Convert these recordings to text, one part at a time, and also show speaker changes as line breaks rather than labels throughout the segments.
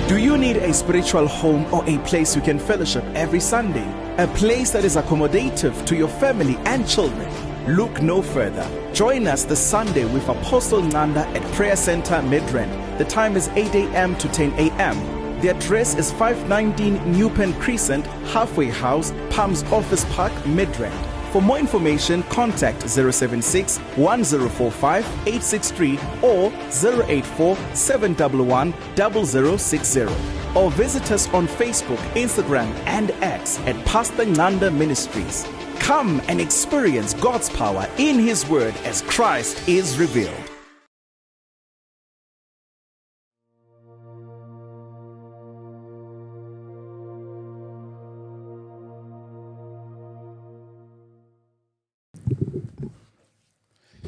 Do you need a spiritual home or a place you can fellowship every Sunday? A place that is accommodative to your family and children? Look no further. Join us this Sunday with Apostle Nanda at Prayer Center Midrand. The time is 8 a.m. to 10 a.m. The address is 519 New Pen Crescent, Halfway House, Palms Office Park, Midrand. For more information, contact 076 1045 863 or 084 711 0060. Or visit us on Facebook, Instagram, and X at Pastor Nanda Ministries. Come and experience God's power in His Word as Christ is revealed.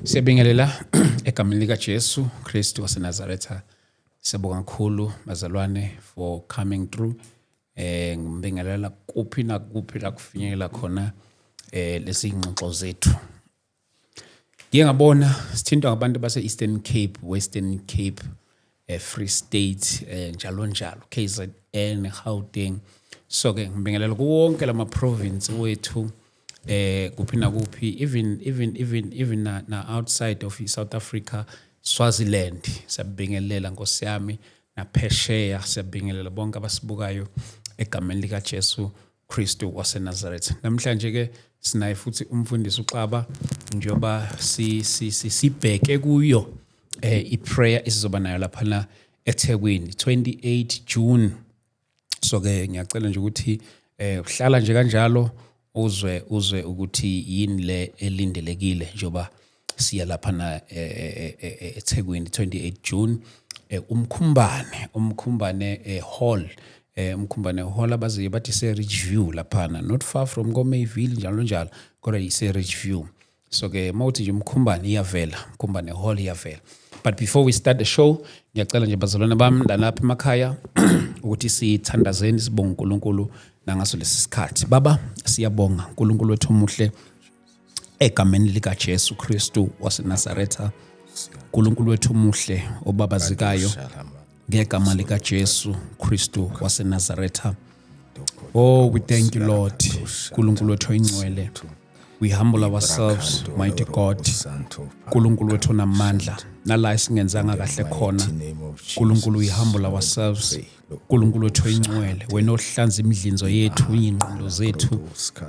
Siyabingelela egameni lika Jesu Kristu waseNazaretha. Siyabonga kakhulu bazalwane for coming through. Ngibingelela kuphi na kuphi la kufinyelela khona lesi ingxoxo zethu. Ngike ngabona sithintwa ngabantu base Eastern Cape, Western Cape, Free State, njalo njalo, KZN, Gauteng. So ke ngibingelela kuwonke lama province wethu. Kuphi na kuphi, even na outside of South Africa, Swaziland, siyabingelela Nkosi yami, na Phesheya siyabingelela bonke abasibukayo egameni lika Jesu Kristu waseNazaretha. Namhlanje ke sinaye futhi umfundisi uXaba njoba sibheke kuyo iprayer isizoba nayo lapha na eThekwini 28 June. So ke ngiyacela nje ukuthi uhlala nje kanjalo uzwe ukuthi yini le elindelekile njoba siya lapha na eThekwini 28 June umkhumbane hall umkhumbane hall abaziye bathi se Ridgeview lapha na, not far from Mayville njalo njalo, kodwa ise Ridgeview. So ke mawuthi nje umkhumbane iyavela, umkhumbane hall iyavela. But before we start the show, ngiyacela nje bazalwane bami lapha emakhaya ukuthi sithandazeni sibonge uNkulunkulu nangaso lesisikhathi. Baba, siyabonga uNkulunkulu wethu omuhle egameni lika Jesu Kristu waseNazaretha. uNkulunkulu wethu omuhle obabazikayo ngegama lika Jesu Kristu waseNazaretha. Oh, we thank you, Lord. uNkulunkulu wethu oyingcwele. We humble ourselves, mighty God. uNkulunkulu wethu onamandla nala isingenzanga kahle khona. uNkulunkulu, we humble ourselves. uNkulunkulu wethu oyingcwele, wena ohlanza imidlinzo yethu, ingqondo zethu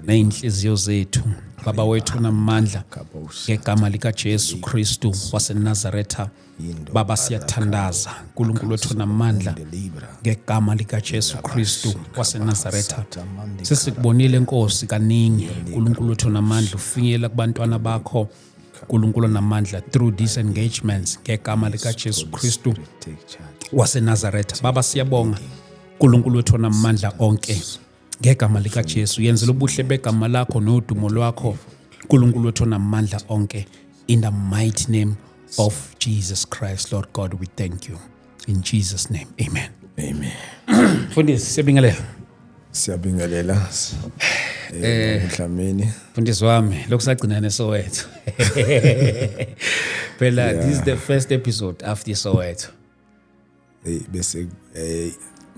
nezinhliziyo zethu. Baba wethu onamandla ngegama lika Jesu Kristu waseNazaretha. Baba, siyathandaza uNkulunkulu wethu onamandla ngegama lika Jesu Kristu waseNazaretha. Sesikubonile Nkosi kaningi uNkulunkulu wethu onamandla ufinyela kubantwana bakho uNkulunkulu onamandla through these engagements ngegama lika Jesu Kristu waseNazaretha. Baba, siyabonga uNkulunkulu wethu onamandla onke ngegama lika Jesu. Yenzela ubuhle begama lakho nodumo lwakho uNkulunkulu wethu onamandla onke, in the mighty name of Jesus Christ. Lord God, we thank you in Jesus name. Amen.
Amen.
Mfundisi,
Siyabingelela Mhlamini.
Mfundisi wami lokusagcina neSoweto. Phela this is the first episode after Soweto.
Bese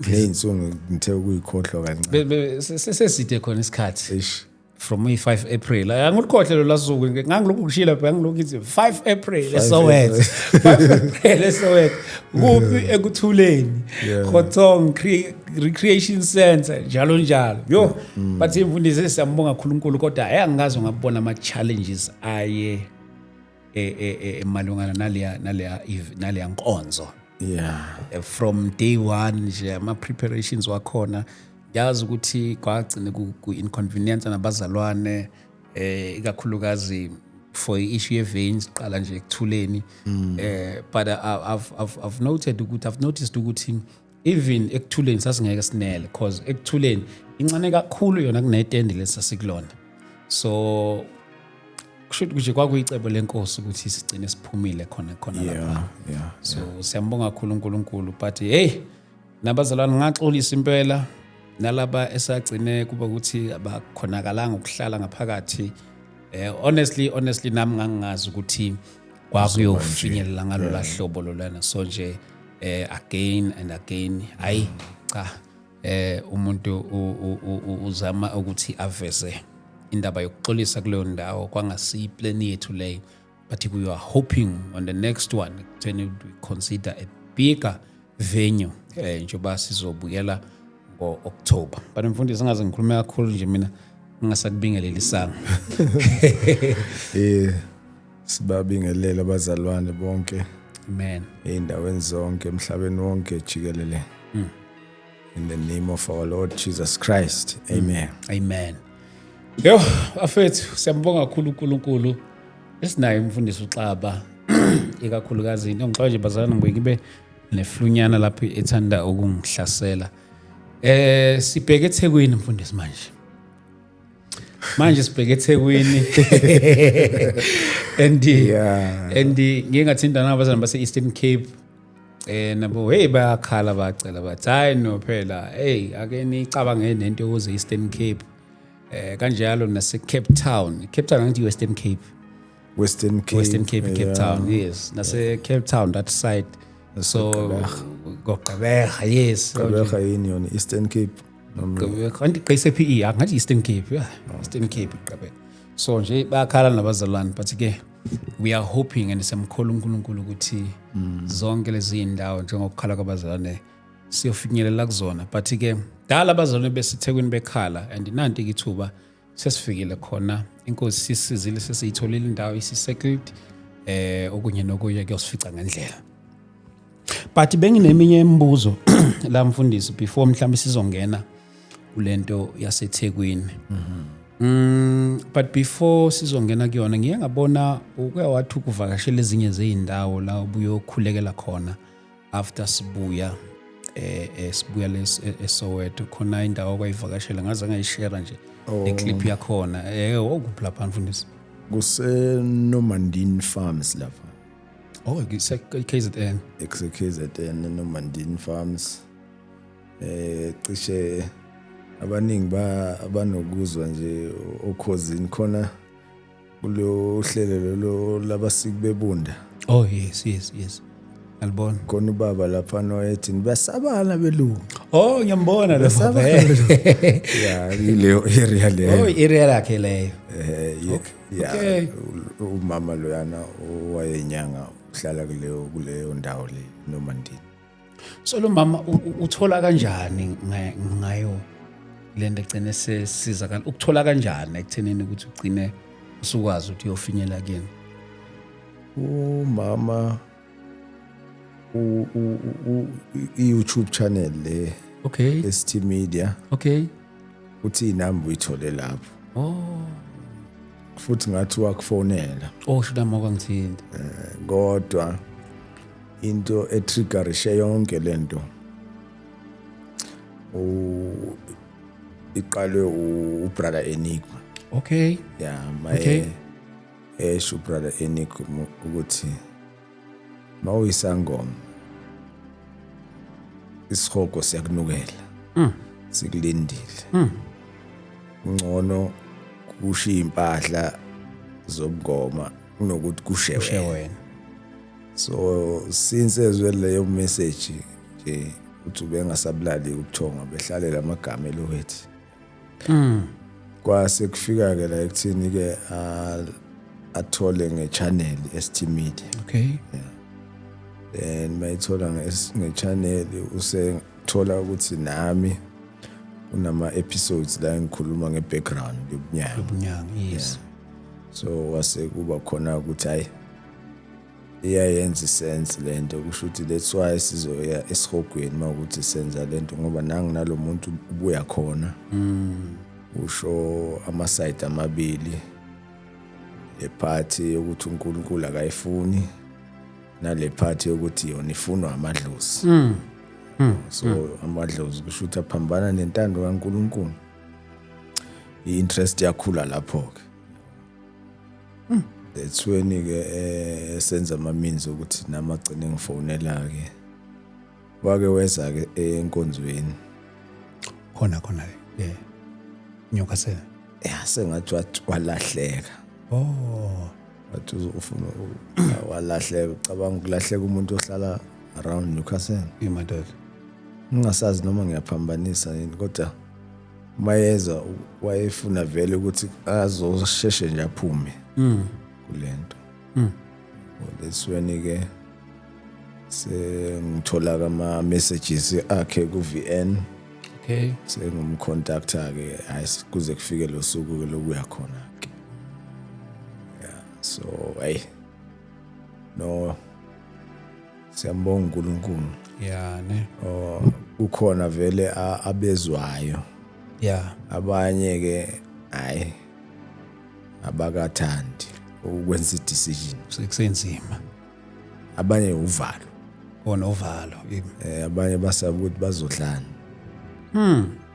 neyinsuku ngithe ukuyikhohlwa kancane.
Seside khona isikhathi from 5 April. Angikukhohle lo lasuku ngangilokhu ngishila phela ngilokhu ngithi 5 April eSoweto. 5 April eSoweto. Kuphi ekuthuleni. Khotong Recreation Center njalo njalo. Yo, bathi imfundisi siyambonga uNkulunkulu kodwa angazi ngabona ama challenges aye emalungana naleya nkonzo.
Yeah.
From day one nje ama preparations wakhona. Yazi ukuthi kwagcina ku inconvenience nabazalwane ikakhulukazi for issue events qala nje ekuthuleni. But I've noticed ukuthi even ekuthuleni sasingeke sinele because ekuthuleni incane kakhulu yona kunetende lesasikulona. So kushuthi nje kwakuyicebo lenkosi ukuthi sigcine siphumile khona lapha.
Yeah.
So siyambonga kakhulu uNkulunkulu, but hey, nabazalwane ngaxolisa impela nalaba esagcine kuba ukuthi abakhonakalanga ukuhlala ngaphakathi. Honestly nami ngangazi ukuthi kwakuyofinyelela ngalo la hlobo lolana. So nje again and again hayi cha umuntu uzama ukuthi aveze indaba yokuxolisa kuleyo ndawo kwangasi plan yethu leyo, but we are hoping on the next one then we consider a bigger venue njengoba sizobuyela ngo-October. But mfundisi singaze ngikhulume kakhulu nje mina ngingasakubingeleli isanga.
Sibabingelela abazalwane bonke.
Amen.
Eindaweni zonke emhlabeni wonke jikelele. In the name of our Lord Jesus Christ. Amen.
Amen. Yo afethu siyambonga kakhulu uNkulunkulu esinayo umfundisi uXaba ikakhulukazi into ngixoxa nje bazalwane ngibe neflunyana lapho ethanda ukungihlasela. Sibheke eThekwini mfundisi manje sibheke eThekwini and ngingathinda nabazalwane base Eastern Cape nabo bayakhala bacela bathi hayi no phela ake nicabange nento ukuze Eastern Cape kanjalo nase Cape Town angithi Western Cape Cape Town, yes, nase Cape Town that side. So Gqeberha, yes,
Gqeberha yini yona Eastern Cape
Gqeberha andiqise PE angathi Eastern Cape, Eastern Cape Gqeberha. So nje bayakhala nabazalwane, but ke we are hoping and semkhulu uNkulunkulu ukuthi zonke lezi indawo njengokukhala kwabazalwane siyofinyelela kuzona, but ke dala abazalwane besithekweni bekhala and nanti ikithuba sesifikile khona inkosi sisizile sesiyitholile indawo isisettled okunye nokuya kuyosifica ngendlela. But bengineminye imibuzo la mfundisi before mhlambe sizongena kulento yaseThekwini. But before sizongena kuyona ngiye ngabona ukuyawathi ukuvakashela ezinye zezindawo la ubuyokhulekela khona after sibuya sibuya leSoweto khona indawo kwayivakashela ngaze ngayishare nje eclip yakhona okuphi lapha mfundisi
kuseNomandini Farms lapha.
It's KZN.
KZN Nomandini Farms. Cishe abaningi abanokuzwa nje okhosini khona kulo hlelo lo labasiki bebunda.
Oh yes. Albon
khona ubaba lapha noyethi basabana belungu.
Oh ngiyambona lo baba.
Yeah, ile area leyo.
Oh area lakhe leyo.
Yeah. Umama loyana owayenyanga uhlala kuleyo ndawo le Nomandini.
So lo mama uthola kanjani ngayo lento egcine sesizakala ukuthola kanjani ekuthenini ukuthi ugcine usukwazi ukuthi uyofinyela kuyena?
Umama YouTube channel le ST Media uthi inamba uyithole lapho futhi ngathi wakufonela
shida moko ngithinda
kodwa into etriggerishe yonke lento iqalwe ubrother Enigma. Esho brother Enigma ukuthi mawuyisangoma isihogo siyakunukela sikulindile ngcono kushiya impahla zobungoma kunokuthi kushe wena. So since ezwe leyo message nje uthi bengasabulali ukuthonga behlalela amagama elowethi kwase kufika ke la ekuthini ke athole ngechannel ST Media. Then mayithola ngechannel usethola ukuthi nami unama episodes la ngikhuluma ngebackground yobunyanga.
Yes.
So wase kuba khona ukuthi hayi iyayenza sense lento kusho ukuthi that's why sizoya esihogweni mawukuthi senza lento ngoba nangi nalomuntu ubuya khona usho ama side amabili le party yokuthi uNkulunkulu akayifuni nale party yokuthi yona ifunwa amadlozi. So amadlozi kusho ukuthi aphambana nentando kaNkulunkulu i-interest yakhula lapho ke. That's when ke senza ama means ukuthi namagcine ngifonela ke wake weza ke enkonzweni
khona nyoka sena
sengathi walahleka.
Wathi
ufuna walahleka ucabanga ukulahleka umuntu ohlala around Newcastle.
Madoda.
Ngingasazi noma ngiyaphambanisa yini kodwa mayeza wayefuna vele ukuthi azosheshe nje aphume kulento. That's when ke sengithola kama messages akhe ku VN.
Okay.
Sengumcontacta ke kuze kufike lo suku ke lokuya khona ke. Yeah, so no siyambonga uNkulunkulu.
Yeah, ne.
Ukhona vele abezwayo.
Yeah.
Abanye ke abakathandi ukwenza decision.
Sekusenzima.
Abanye uvalo.
Onovalo.
Abanye basaba ukuthi bazodlana.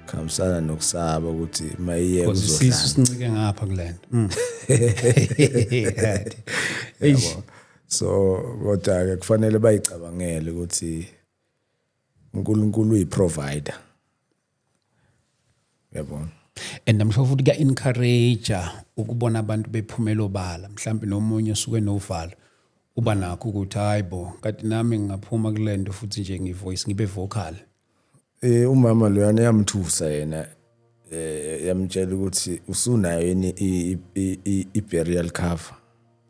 Khamisana nokusaba ukuthi mayiye
kuzodlana. Sincike ngapha kulento.
So kodwa ke kufanele bayicabangele ukuthi uNkulunkulu uyiprovider. Yabona.
And I'm sure futhi ka encourage ukubona abantu bephumela obala mhlawumbe nomunye osuke novalo uba nakho ukuthi hayibo kanti nami ngingaphuma kulento futhi nje ngivoice ngibe vocal.
Umama loyana yamthusa yena yamtshela ukuthi usunayo yini i-burial cover.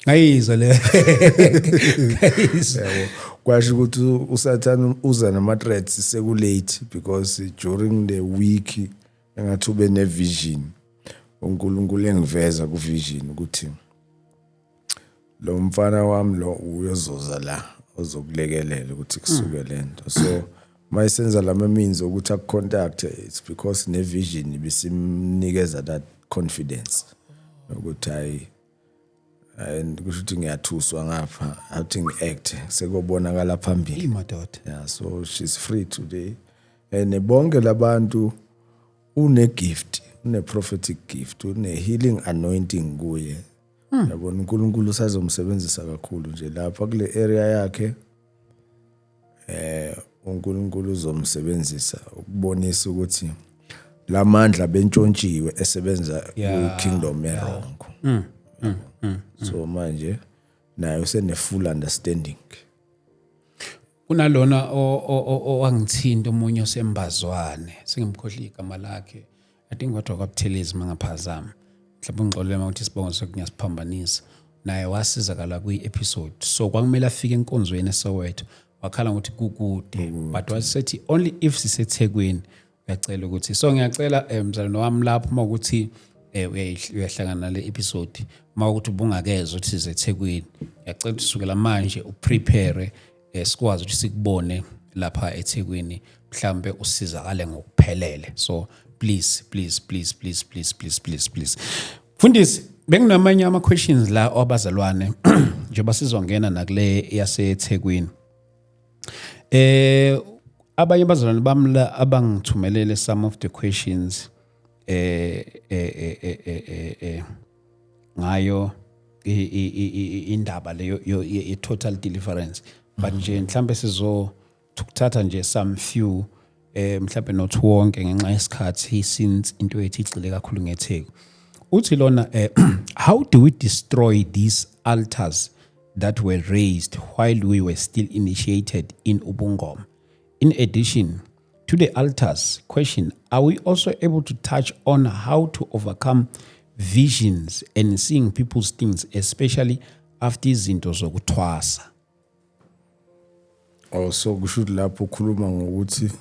Ayizwa le.
Kwasho ukuthi uSathane uza nama threats sekulate because during the week engathi ube ne vision uNkulunkulu engiveza ku vision ukuthi lo mfana wami lo uyozoza la ozokulekelela ukuthi kusuke lento. So mayisenza lama means ukuthi akucontact it's because ne vision bisimnikeza that confidence ukuthi and kusho ukuthi ngiyathuswa ngapha athi ngiact sekubonakala phambili.
Madoda.
Yeah, so she's free today and bonke labantu une gift, une prophetic gift, une healing anointing kuye. Yabona uNkulunkulu usazomsebenzisa kakhulu nje lapha kule area yakhe. uNkulunkulu uzomsebenzisa ukubonisa ukuthi lamandla bentshontshiwe esebenza ku-kingdom yerongo. So manje naye usene full understanding.
Kunalona owangithinta umunye osembazwane singimkhohla igama lakhe I think kodwa kwaButhelezi mangaphazama mhlawumbe ngixolele ukuthi isibongo sokungiyasiphambanisa naye wasizakala kwi-episode so kwakumele afike enkonzweni eSoweto wakhala ukuthi kukude but wasethi only if siseThekwini uyacela ukuthi so ngiyacela mzalwane wami lapho mawukuthi uyahlangana le episode mawukuthi ubungakezwe ukuthi sizeThekwini ngiyacela ukuthi sukela manje uprepare sikwazi ukuthi sikubone lapha eThekwini mhlambe usizakale ngokuphelele so please Mfundisi benginamanye ama questions la abazalwane njengoba sizongena nakule yaseThekwini abanye abazalwane bamla abangithumelele some of the questions ngayo indaba leyo ye total deliverance but nje mhlambe sizothatha nje some few mhlambe not wonke ngenxa yesikhathi since into ethi igcile kakhulu ngeTheku uthi lona how do we destroy these altars that were raised while we were still initiated in Ubungoma? In addition to the altars, question, are we also able to touch on how to overcome visions and seeing people's things, especially after izinto zokuthwasa?
Also kushuthi lapho ukhuluma ngokuthi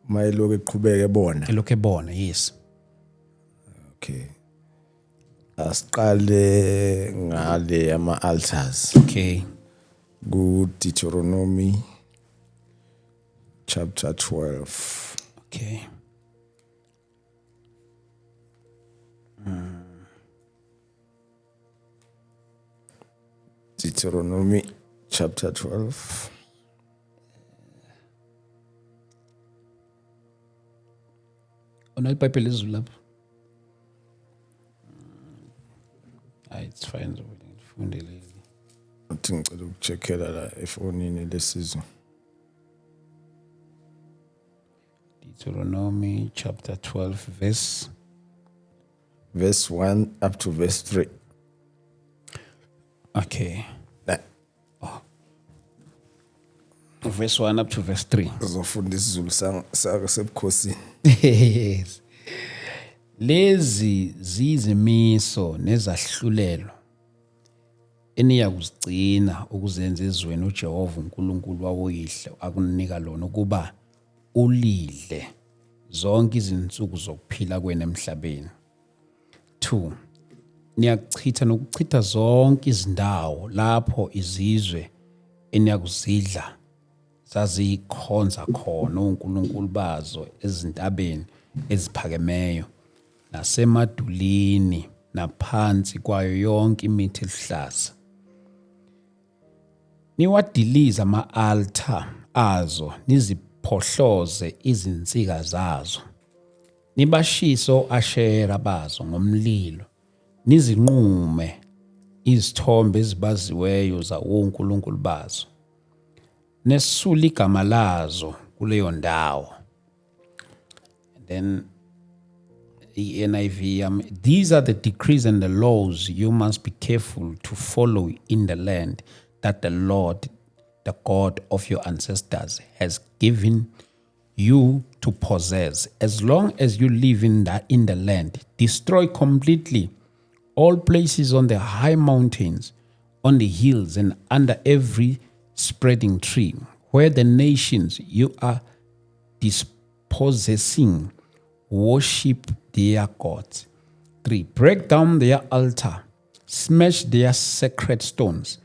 mayeloko eqhubeke ebona.
Elokhu ebona, yes.
Okay. Asiqale ngale ama altars.
Okay.
Ku Deuteronomy chapter 12.
Okay.
Deuteronomy chapter 12.
Ona iBhayibheli lezulu lapho. It's fine ngifunde leli.
Uthi ngicela ukucheckela la efonini lesizwe.
Deuteronomy chapter 12
verse 1 up to verse 3.
Okay. verse 1 up to verse 3.
Uzofunda isiZulu sebukhosini.
Yes. Lezi zizimiso nezahlulelo eniyakuzigcina ukuzenza ezweni uJehova uNkulunkulu wawoyihle akunika lona ukuba ulidle zonke izinsuku zokuphila kwenu emhlabeni. 2. Niyakuchitha nokuchitha zonke izindawo lapho izizwe eniyakuzidla zazikhonza khona uNkulunkulu bazo ezintabeni eziphakemeyo nasemadulini naphansi kwayo yonke imithi eluhlaza. Niwadiliza ama-altar azo niziphohloze izinsika zazo. Nibashise o-ashera bazo ngomlilo. Nizinqume izithombe ezibaziweyo zawonkulunkulu bazo. Nesula igama lazo kuleyo ndawo. And then the NIV, these are the decrees and the laws you must be careful to follow in the land that the Lord, the God of your ancestors, has given you to possess. As long as you live in the land, destroy completely all places on the high mountains, on the hills, and under every spreading tree, where the nations you are dispossessing worship their gods. 3. Break down their altar, smash their sacred stones,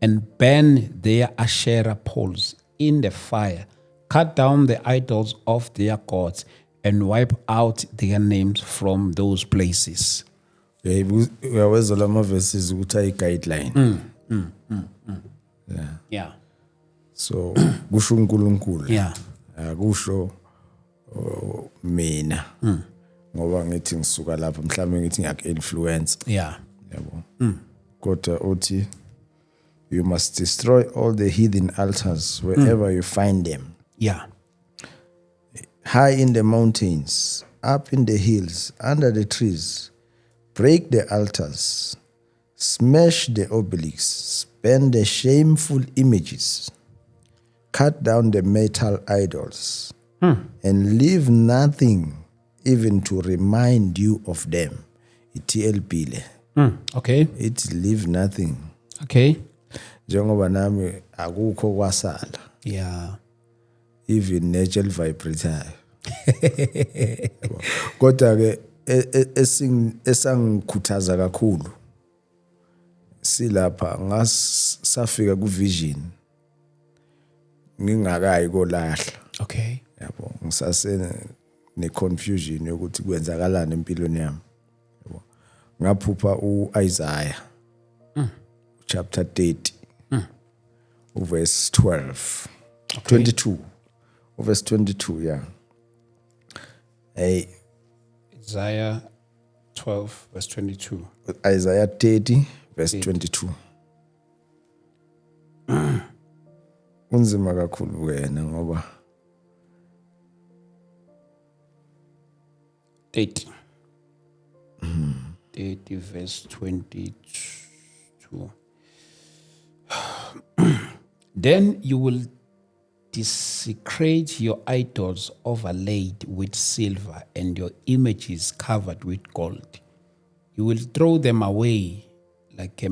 and burn their Asherah poles in the fire. Cut down the idols of their gods and wipe out their names from those places.
Uyaweza lama verses ukuthi ay guideline.
Yeah.
So kusho uNkulunkulu.
Yeah.
Akusho mina. Ngoba ngithi ngisuka lapha mhlawumbe ngithi ngiyak-influence.
Yeah.
Yabo. Kodwa uthi you must destroy all the heathen altars wherever you find them.
Yeah.
High in the mountains, up in the hills, under the trees. Break the altars, smash the obelisks, burn the shameful images, cut down the metal idols, and leave nothing even to remind you of them. It
Okay.
It leave nothing.
Okay.
Njengoba nami akukho kwasala.
Yeah.
Even natural vibrator. Kodwa ke esangikhuthaza kakhulu silapha ngasafika ku vision ngingakayi kolahla.
Okay.
Yabo ngisase ne confusion yokuthi kwenzakalani empilweni yami. Yabo ngaphupha uIsaiah chapter 30 verse 12
Okay.
22 verse 22 yeah.
Isaiah 12 verse 22.
Isaiah 30 verse 22. Unzima kakhulu wena ngoba
30. 30 verse 22. Then you will desecrate your idols overlaid with silver and your images covered with gold. You will throw them away like a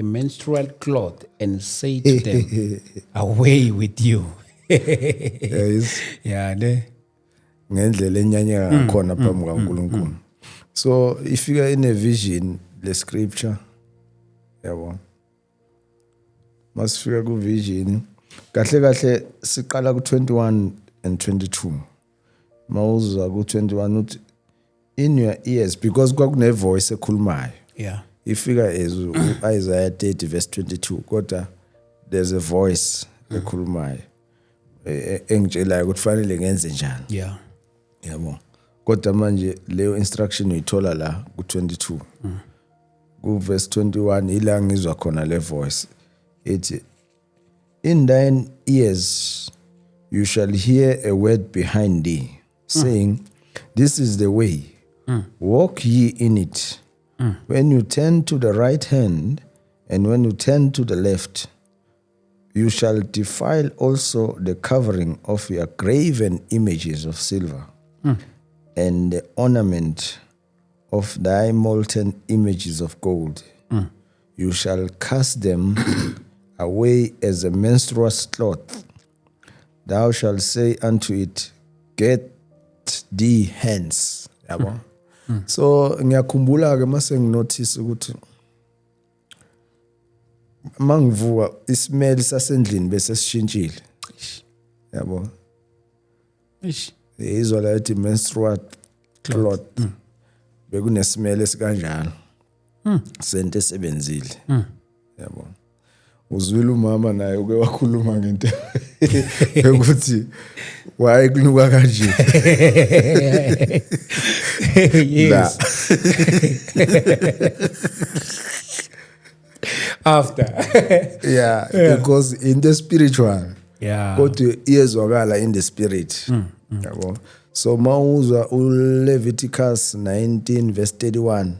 menstrual cloth and say to them, away with you.
yes
Yeah, ne?
ngendlela enyanyeka ngakhona phambi kaNkulunkulu. So ifika in a vision le scripture yabo. Masifika ku vision kahle siqala ku 21 and 22. Mawuza ku 21 uthi in your ears because kwakune voice ekhulumayo.
Yeah.
Ifika as Isaiah 30 verse 22 kodwa there's a voice ekhulumayo engitshelayo ukuthi fanele ngenze njani.
Yeah.
Yabo. Kodwa manje leyo instruction uyithola la ku 22. Ku verse 21 ila ngizwa khona le voice ethi in thine ears you shall hear a word behind thee saying this is the way walk ye in it. When you turn to the right hand and when you turn to the left You shall defile also the covering of your graven images of silver, and the ornament of thy molten images of gold. You shall cast them away as a menstruous cloth. Thou shalt say unto it, Get thee hence. Yabo. So ngiyakhumbula ke mase nginotice ukuthi mangivuka ismell sasendlini bese sishintshile. Yabo. Izwa la ethi menstrual cloth. Bekunesmell esikanjalo. Sente sebenzile. Yabo. Uzwile umama naye uke wakhuluma ngento ukuthi why kunuka kanje.
Yes. After.
Yeah, because in the spiritual.
Yeah.
Kodwa iyezwakala in the spirit. Yabo. So mawuzwa uLeviticus 19 verse 31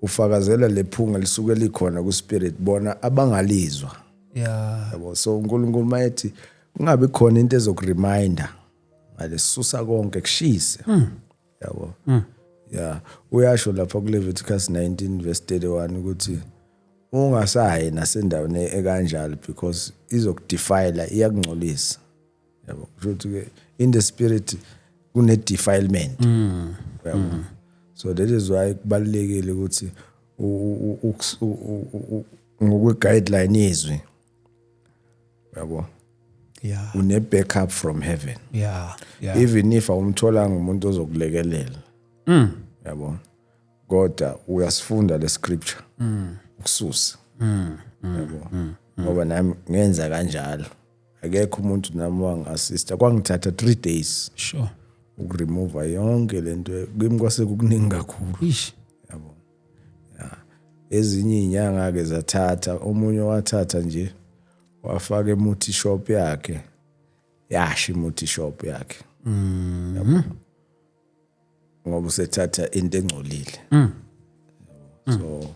ufakazela lephunga lisuke likhona ku spirit bona abangalizwa.
Yeah.
Yabo. So uNkulunkulu mayethi kungabe khona into ezokureminder ngalesusa konke kushise. Yabo. Yeah. Uyasho lapha ku Leviticus 19 verse 31 ukuthi ungasayi nasendaweni ekanjalo because izokudefile iyakungcolisa. Yabo. Kusho ke in the spirit kune defilement. Yabo. So that is why kubalekile ukuthi ngokwe guideline yezwi. Yabo.
Yeah.
Une backup from heaven.
Yeah. Yeah.
Even if awumthola ngumuntu ozokulekelela. Yabo. Kodwa uyasifunda le scripture. Ukususa. Yabo. Ngoba nami ngenza kanjalo. Akekho umuntu nami wangassista kwangithatha 3 days.
Sure.
Ukuremove yonke lento kimi kwase kukuningi kakhulu.
Ish.
Yabo. Yeah. Ezinye inyanga ke zathatha omunye wathatha nje wafaka emuthi shop yakhe. Yasha imuthi shop yakhe. Yabo. Ngoba usethatha into engcolile. So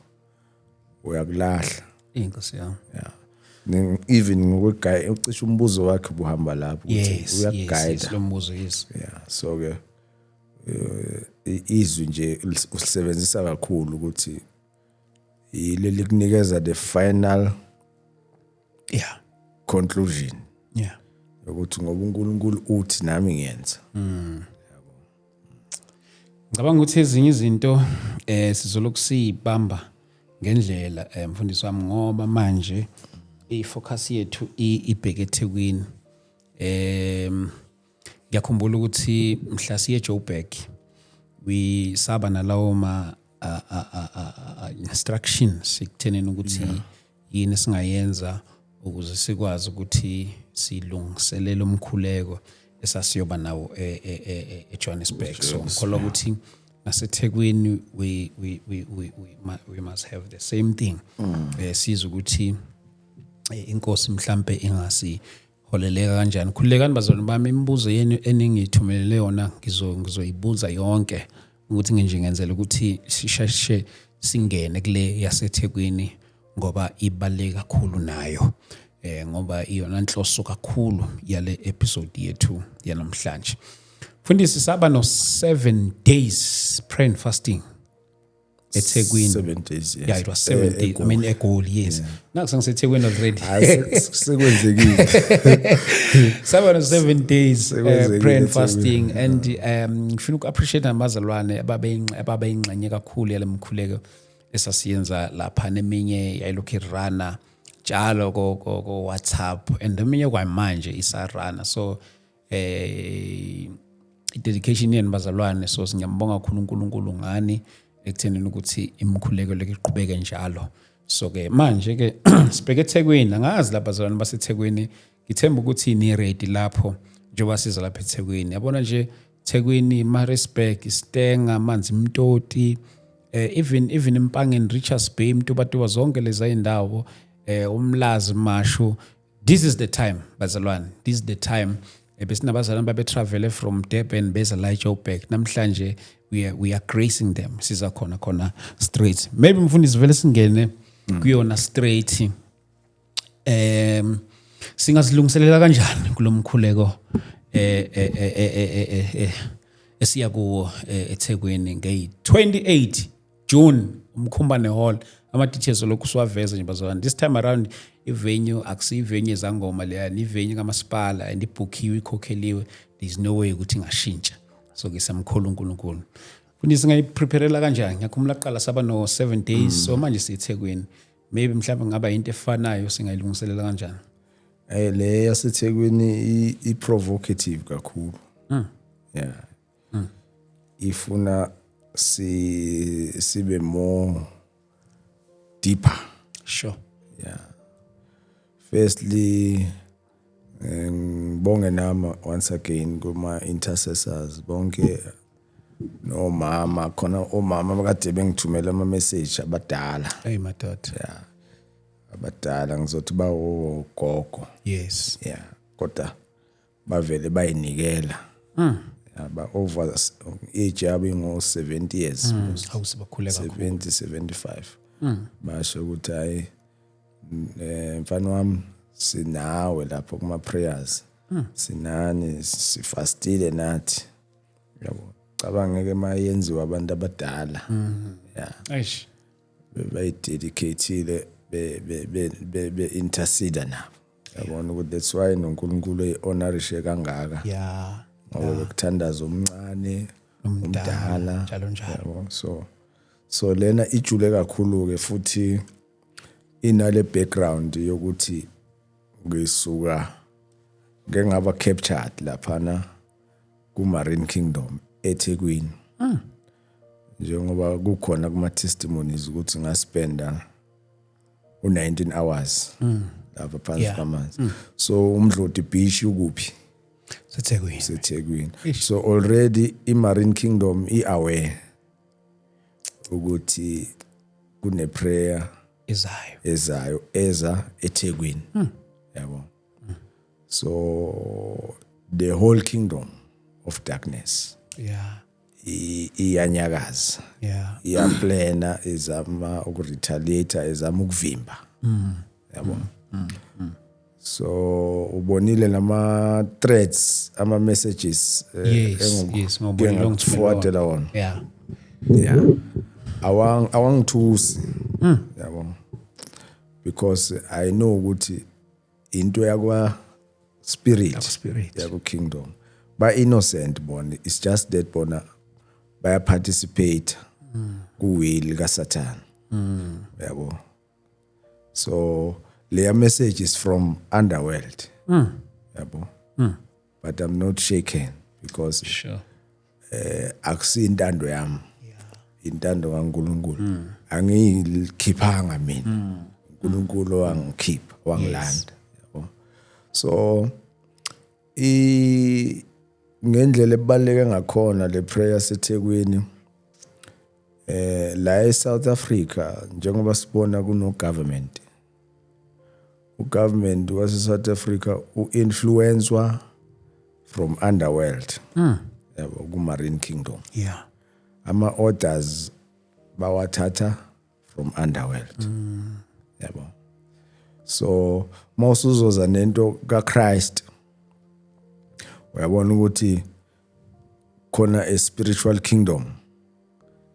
uyakulahla.
Inkosi yami.
Yeah. Even ngokweguide ucisha umbuzo wakhe buhamba lapho
ukuthi
uyaguide.
Yes, lo mbuzo yes.
Yeah, so ke izwi nje usebenzisa kakhulu ukuthi ileli kunikeza the final conclusion.
Yeah.
Ukuthi ngoba uNkulunkulu uthi nami ngiyenza.
Ngicabanga ukuthi ezinye izinto sizolokusibamba ngendlela mfundisi wami ngoba manje ifocus yethu ibheke eThekwini. Ngiyakhumbula ukuthi mhla siye Joburg we saba nalawo ma instructions ekuthenini ukuthi yini singayenza ukuze sikwazi ukuthi silungiselele umkhuleko esasiyoba nawo eJohannesburg. So ngikholwa ukuthi naseThekwini we must have the same thing. Siza ukuthi inkosi mhlambe ingasiholeleka kanjani. Khulekani bazalwane bami, imibuzo yenu eningithumelele yona ngizoyibuza yonke ukuthi nginje ngenzele ukuthi sisheshe singene kule yaseThekwini ngoba ibaleka kakhulu nayo. Ngoba iyona nhloso kakhulu yale episode yethu yanamhlanje. Mfundisi saba no 7 days prayer and fasting eThekwini.
7 days. Yes.
Yeah, it was 7 days. I mean eGoli, yes. Now sengiseThekwini already.
Sekwenzekile.
Saba no 7 days prayer and fasting and ngifuna uku-appreciate abazalwane ababeyingxenye kakhulu yale mkhuleko esasiyenza lapha neminye yayilokhu irana njalo ko WhatsApp and eminye kwamanje isarana. So dedication yenu bazalwane, so singiyambonga kakhulu uNkulunkulu ngani ekuthenini ukuthi imkhuleko lekiqhubeke njalo. So ke manje ke sibheke eThekwini, angazi lapha bazalwane baseThekwini, ngithemba ukuthi ni ready lapho njengoba siza lapha eThekwini. Yabona nje Thekwini, Maritzburg, Stenga, Manzi Mtoti, even Mpangeni, Richards Bay, Mtubatuba zonke lezi indawo, Umlazi Mashu. This is the time, bazalwane. This is the time. Besinabazalwane babe travel from Durban beza la Joburg. Namhlanje we are gracing them. Siza khona straight. Maybe mfundisi vele singene kuyona straight. Singazilungiselela kanjani kulomkhuleko esiya kuwo eThekwini ngey-28 June uMkhumbane Hall. Ama details lokhu siwaveza nje bazalwane. This time around ivenue akusiyo ivenue ezangoma leya, ni venue kamasipala and ibookiwe ikhokheliwe. There's no way ukuthi ngashintsha. So ke samkhulu uNkulunkulu. Kundi singayipreparela kanjani? Ngiyakhumula qala saba no 7 days so manje siThekwini. Maybe mhlawumbe ngaba into efanayo singayilungiselela kanjani?
Le yaseThekwini i-provocative kakhulu. Yeah. Ifuna sibe more deeper.
Sure.
Yeah. Firstly, ngibonge nama once again kuma intercessors bonke no mama khona omama abakade bengithumela ama message abadala.
Hey madoda.
Yeah. Abadala ngizothi bawo gogo.
Yes.
Yeah. Kodwa bavele bayinikela. Ba over age yabo ngo 70 years.
Awusibakhule kakhulu.
70 75. Basho ukuthi hayi mfana wami sinawe lapho kuma prayers. Sinani sifastile nathi. Yabo. Cabanga ke mayenziwa abantu abadala. Yeah.
Eish.
Bayi dedicatele be intercede nabo. Yabona ukuthi that's why noNkulunkulu ehonorishe kangaka.
Yeah.
Ngoba bekuthandaza omncane umdala
njalo.
So lena ijule kakhulu ke futhi inale background yokuthi ngisuka ngengaba captured laphana ku Marine Kingdom eThekwini. Njengoba kukhona kuma testimonies ukuthi ngaspenda u19 hours lapha phansi kwamanzi. So umdloti beach ukuphi? Sethekwini. So already iMarine Kingdom iaware ukuthi kune prayer ezayo eza eThekwini. Yabo. So the whole kingdom of darkness.
Yeah.
Iyanyakaza.
Yeah.
Iyaplana izama ukuretaliate izama ukuvimba. Yabo. So ubonile nama threats ama messages
yes ngobona
ngikuforwardela wona.
Yeah.
Awangithusi. Yabo. Because I know ukuthi into yakwa spirit yakwa kingdom ba innocent bona, it's just that bona baya participate ku will ka Satan. Yabo. So their message is from underworld. Yabo. But I'm not shaken because
sure.
Akusi intando yami. Intando kaNkulunkulu. Angiyikhiphanga mina. uNkulunkulu wangikhipha wangilanda. Yabo. So ngendlela ebaleke ngakhona le prayer seThekwini la eSouth Africa njengoba sibona kuno government. Government wase South Africa uinfluenced from underworld. Yabo ku Marine Kingdom.
Yeah.
Ama orders bawathatha from underworld. Yabo. So mawusuzoza nento kaChrist uyabona ukuthi khona a spiritual kingdom,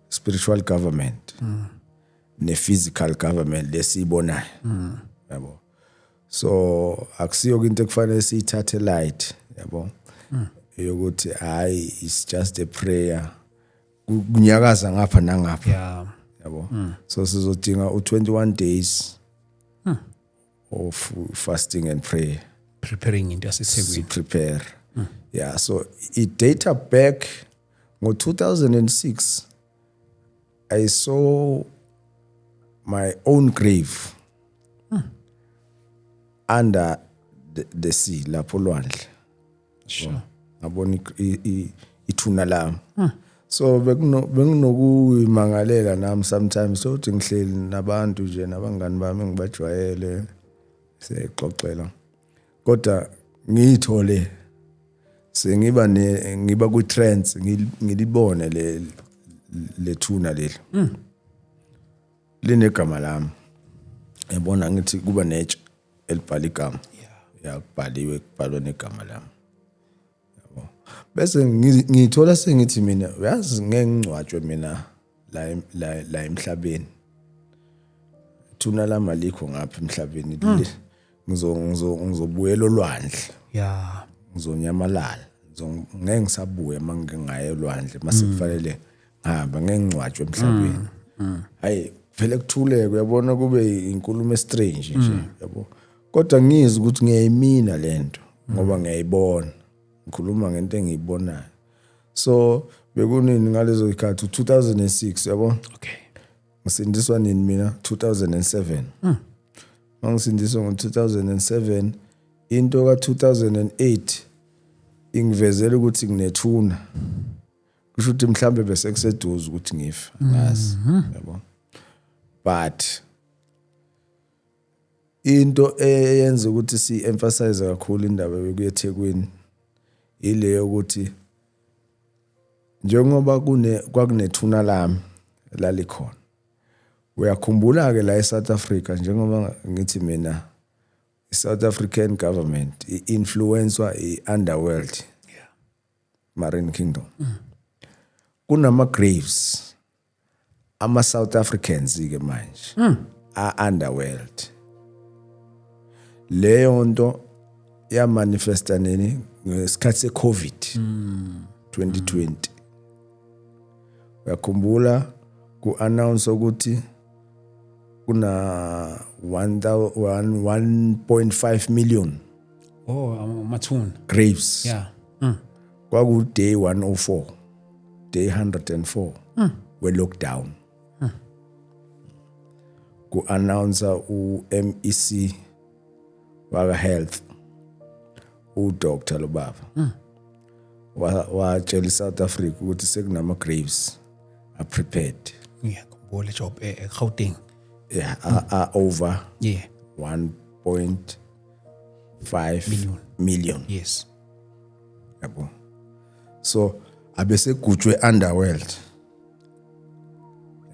spiritual government, ne physical government lesibonayo. Yabo. So akusiyo into ekufanele siyithathe light, yabo. Yokuthi hayi it's just a prayer. Kunyakaza ngapha nangapha.
Yeah.
Yabo. So sizodinga u21 days of fasting and prayer.
Preparing into yaseThekwini.
Prepare. Yeah, so it data back in 2006 I saw my own grave under the sea lapho lwandle.
Sure.
Ngabona ithuna lami. So benginokuyimangalela nami sometimes sothi ngihleli nabantu nje nabangani bami ngibajwayele sexoxela. Kodwa ngiyithole sengiba ku trends ngilibone le thuna leli. Linegama lami. Yabona ngithi kuba netshe elibhala igama. kubhalwe negama lami. Yabo. Bese ngithola sengithi mina uyazi ngeke ngcwatshwe mina la emhlabeni. Thuna lama likho ngapha emhlabeni ngizobuyela olwandle.
Yeah.
Ngizonyamalala. Ngeke ngisabuye mangingaya olwandle mase kufanele ngihamba ngeke ngcwatshwe emhlabeni. Hayi vele kuthuleke uyabona kube inkulumo strange nje yabo. Kodwa ngizwe ukuthi ngiyayimina lento ngoba ngiyayibona. Ngikhuluma ngento engiyibonayo. So bekunini ngalezo ikhathi 2006 yabo.
Okay.
Ngisindiswa nini mina 2007. Mangisindiswa ngo2007 into ka2008 ingivezela ukuthi nginethuna. Kusho ukuthi mhlambe bese kuseduze ukuthi ngife ngazi yabo. But into eyenza ukuthi si emphasize kakhulu indaba yokuya eThekwini ile ukuthi njengoba kwakunethuna lami lalikhona. Uyakhumbula ke la eSouth Africa njengoba ngithi mina iSouth African government influenced iUnderworld.
Yeah.
Marine Kingdom. Kunama graves ama South Africans ke manje. Underworld. Leyo nto ya manifesta nini ngesikhathi seCovid 2020. Uyakhumbula ku announce ukuthi kuna 1.5 million
mathuna
graves.
Yeah.
Kwaku day 104, day 104 we lockdown. Ku announce uMEC waka health uDr Lobaba watshela South Africa ukuthi sekunama graves are prepared.
Yeah, kumbole job eGauteng.
Yeah, are over
Yeah.
1.5 million.
Yes.
Yabo. So abese gujwe underworld.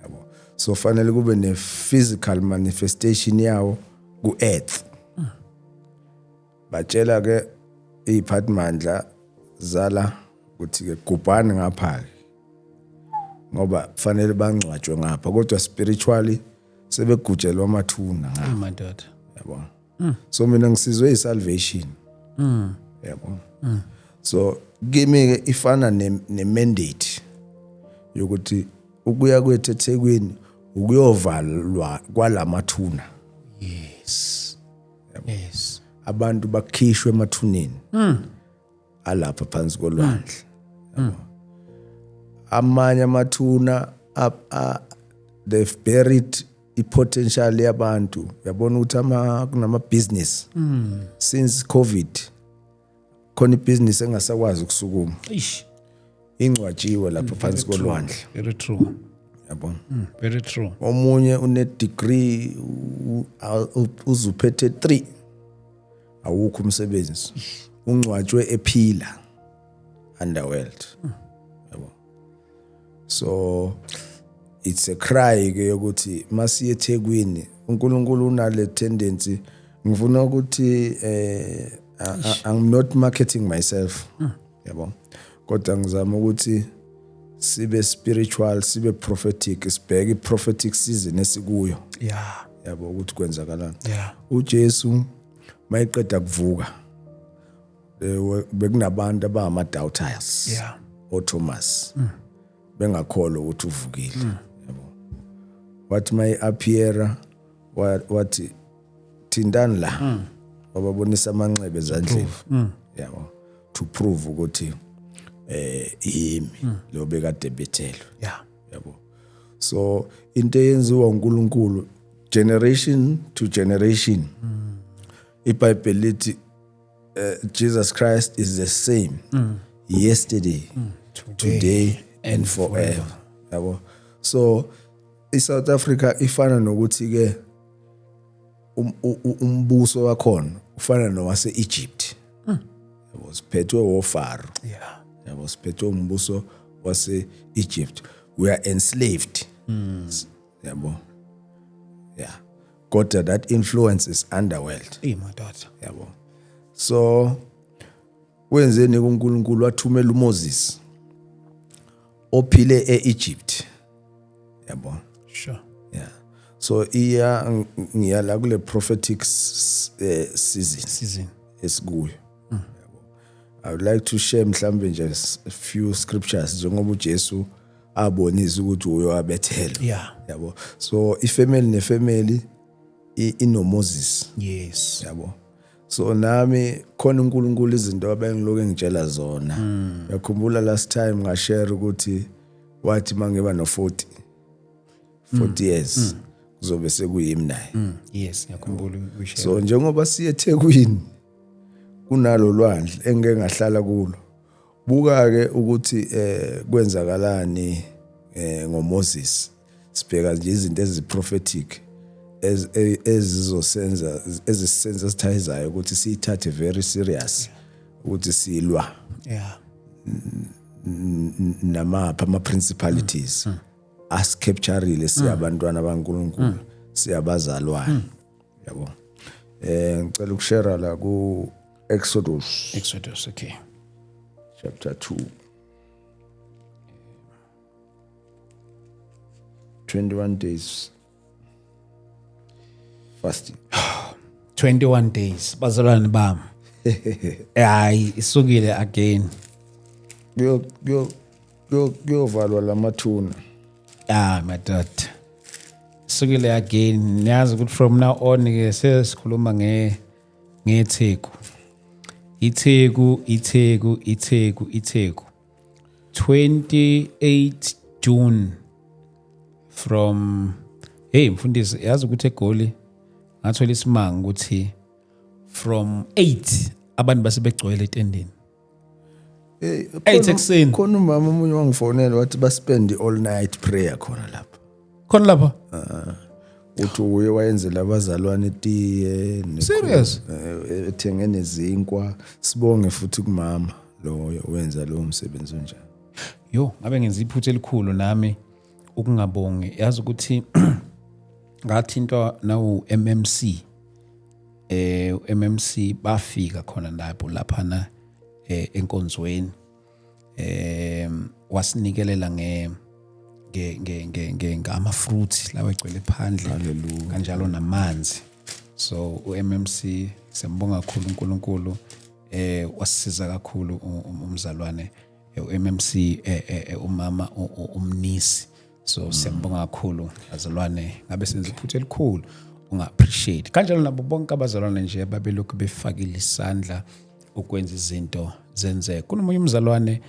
Yabo. So fanele kube ne physical manifestation yawo ku earth. Batshela ke iphathimandla zala ukuthi ke gubhani ngapha ngoba fanele bangcwatshwe ngapha kodwa spiritually sebegujelwa amathuna ngapha.
My daughter.
Yabo. So mina ngisizwe isalvation. Yabo. So kimi ke ifana ne mandate yokuthi ukuya kwethu eThekwini ukuyovalwa kwalamathuna.
Yes. Yes.
Abantu bakhishwe emathuneni. Alapha phansi kolwandle. Amanye amathuna they've buried i-potential yabantu. Yabona ukuthi kunama business since COVID khona ibusiness engasakwazi ukusukuma.
Ish.
Ingcwatshiwe lapha phansi kolwandle.
Very true.
Yabona.
Very true.
Omunye une degree uzuphethe 3 awukho umsebenzi. Ungcwatshwe ephila underworld. Yabo. So it's a cry ke ukuthi masiye eThekwini uNkulunkulu unale tendency ngifuna ukuthi I'm not marketing myself. Yabo. Kodwa ngizama ukuthi sibe spiritual, sibe prophetic, sibheke prophetic season esikuyo.
Yeah.
Yabo ukuthi kwenzakalani.
Yeah.
uJesu mayiqeda kuvuka bekunabantu abama doubters.
Yeah.
oThomas bengakholwa ukuthi uvukile. Yabo. Wathi may appear wathi thindani la wababonisa amanxeba ezandleni. Yabo. To prove ukuthi yimi lo bekade bethelwe.
Yeah.
Yabo. So into yenziwa uNkulunkulu generation to generation. iBhayibheli lithi Jesus Christ is the same yesterday, today and forever. Yabo. So iSouth Africa ifana nokuthi ke umbuso wakhona ufana nowase Egypt. Yabo siphethwe oFaro.
Yeah.
Yabo siphethwe umbuso wase Egypt. We are enslaved. Yabo. Yeah. Kodwa that influence is underworld.
My daughter.
Yabo. So wenzeni uNkulunkulu wathumela uMoses ophile eEgypt. Yabo.
Sure.
Yeah. So ngiyala kule prophetic season esikuyo. I would like to share mhlambe nje a few scriptures njengoba uJesu abonisa ukuthi uyowabethela.
Yeah.
Yabo. So ifamily nefamily ino Moses.
Yes.
Yabo. So nami khona uNkulunkulu izinto abengiloke ngitshela zona. Yakhumbula last time ngashare ukuthi wathi mangeba no 40 years kuzobe sekuyimi naye.
Yes, yakhumbula ushare.
So njengoba siye eThekwini kunalo lwandle engeke ngahlala kulo. Buka ke ukuthi kwenzakalani ngoMoses. Sibheka nje izinto eziprophetic ezizosenza ezisenza sithayizayo ukuthi siyithathe very serious ukuthi silwa.
Yeah.
Namapha ama principalities as captureile siyabantwana baNkulunkulu siyabazalwana. Yabo. Ngicela ukushare la ku Exodus,
okay.
Chapter 2. 21 days fasting.
21 days. Bazalwane bami. Hayi isukile again.
Kuyovalwa lamathuna.
My dad. Isukile again. Niyazi ukuthi from now on ke sesikhuluma ngeTheku. Itheku 28 June from mfundisi yazi ukuthi eGoli ngathola isimanga ukuthi from 8 abantu basebegcwele etendeni. 8 ekseni
khona umama omunye wangifonela wathi baspend all night prayer khona lapha.
Khona lapha?
Uthi uye wayenzela abazalwane itiye
Serious?
Ethenge nezinkwa sibonge futhi kumama lo wenza lo msebenzi onjani.
Yo ngabe ngenza iphutha elikhulu nami ukungabongi yazi ukuthi ngathintwa nawu MMC MMC bafika khona lapha enkonzweni wasinikelela ngama fruits lawa egcwele phandle kanjalo namanzi. So uMMC sembonga kakhulu uNkulunkulu wasisiza kakhulu umzalwane uMMC umama umnisi. So siyambonga kakhulu bazalwane ngabe senza iphutha elikhulu unga-appreciate kanjalo nabo bonke abazalwane nje babelokhu befakile isandla ukwenza izinto zenzeke. Kunomunye umzalwane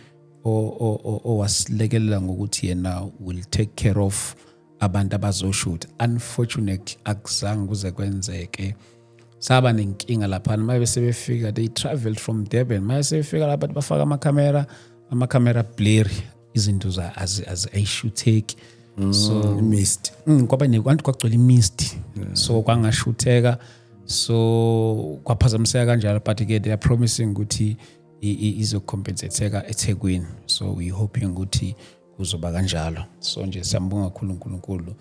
owasilekelela ngokuthi yena will take care of abantu abazoshoot. Unfortunately akuzange kuze kwenzeke. Saba nenkinga lapha maye sebefika they traveled from Durban maye sebefika lapha bafaka ama-camera blurry izinto za as ayishooteki. So
mist
kwaba nekwanti kwagcwele imist. So kwangashutheka so kwaphazamiseka kanjalo but ke they are promising ukuthi izocompensateka eThekwini. So we hoping ukuthi kuzoba kanjalo. So nje siyambonga kakhulu uNkulunkulu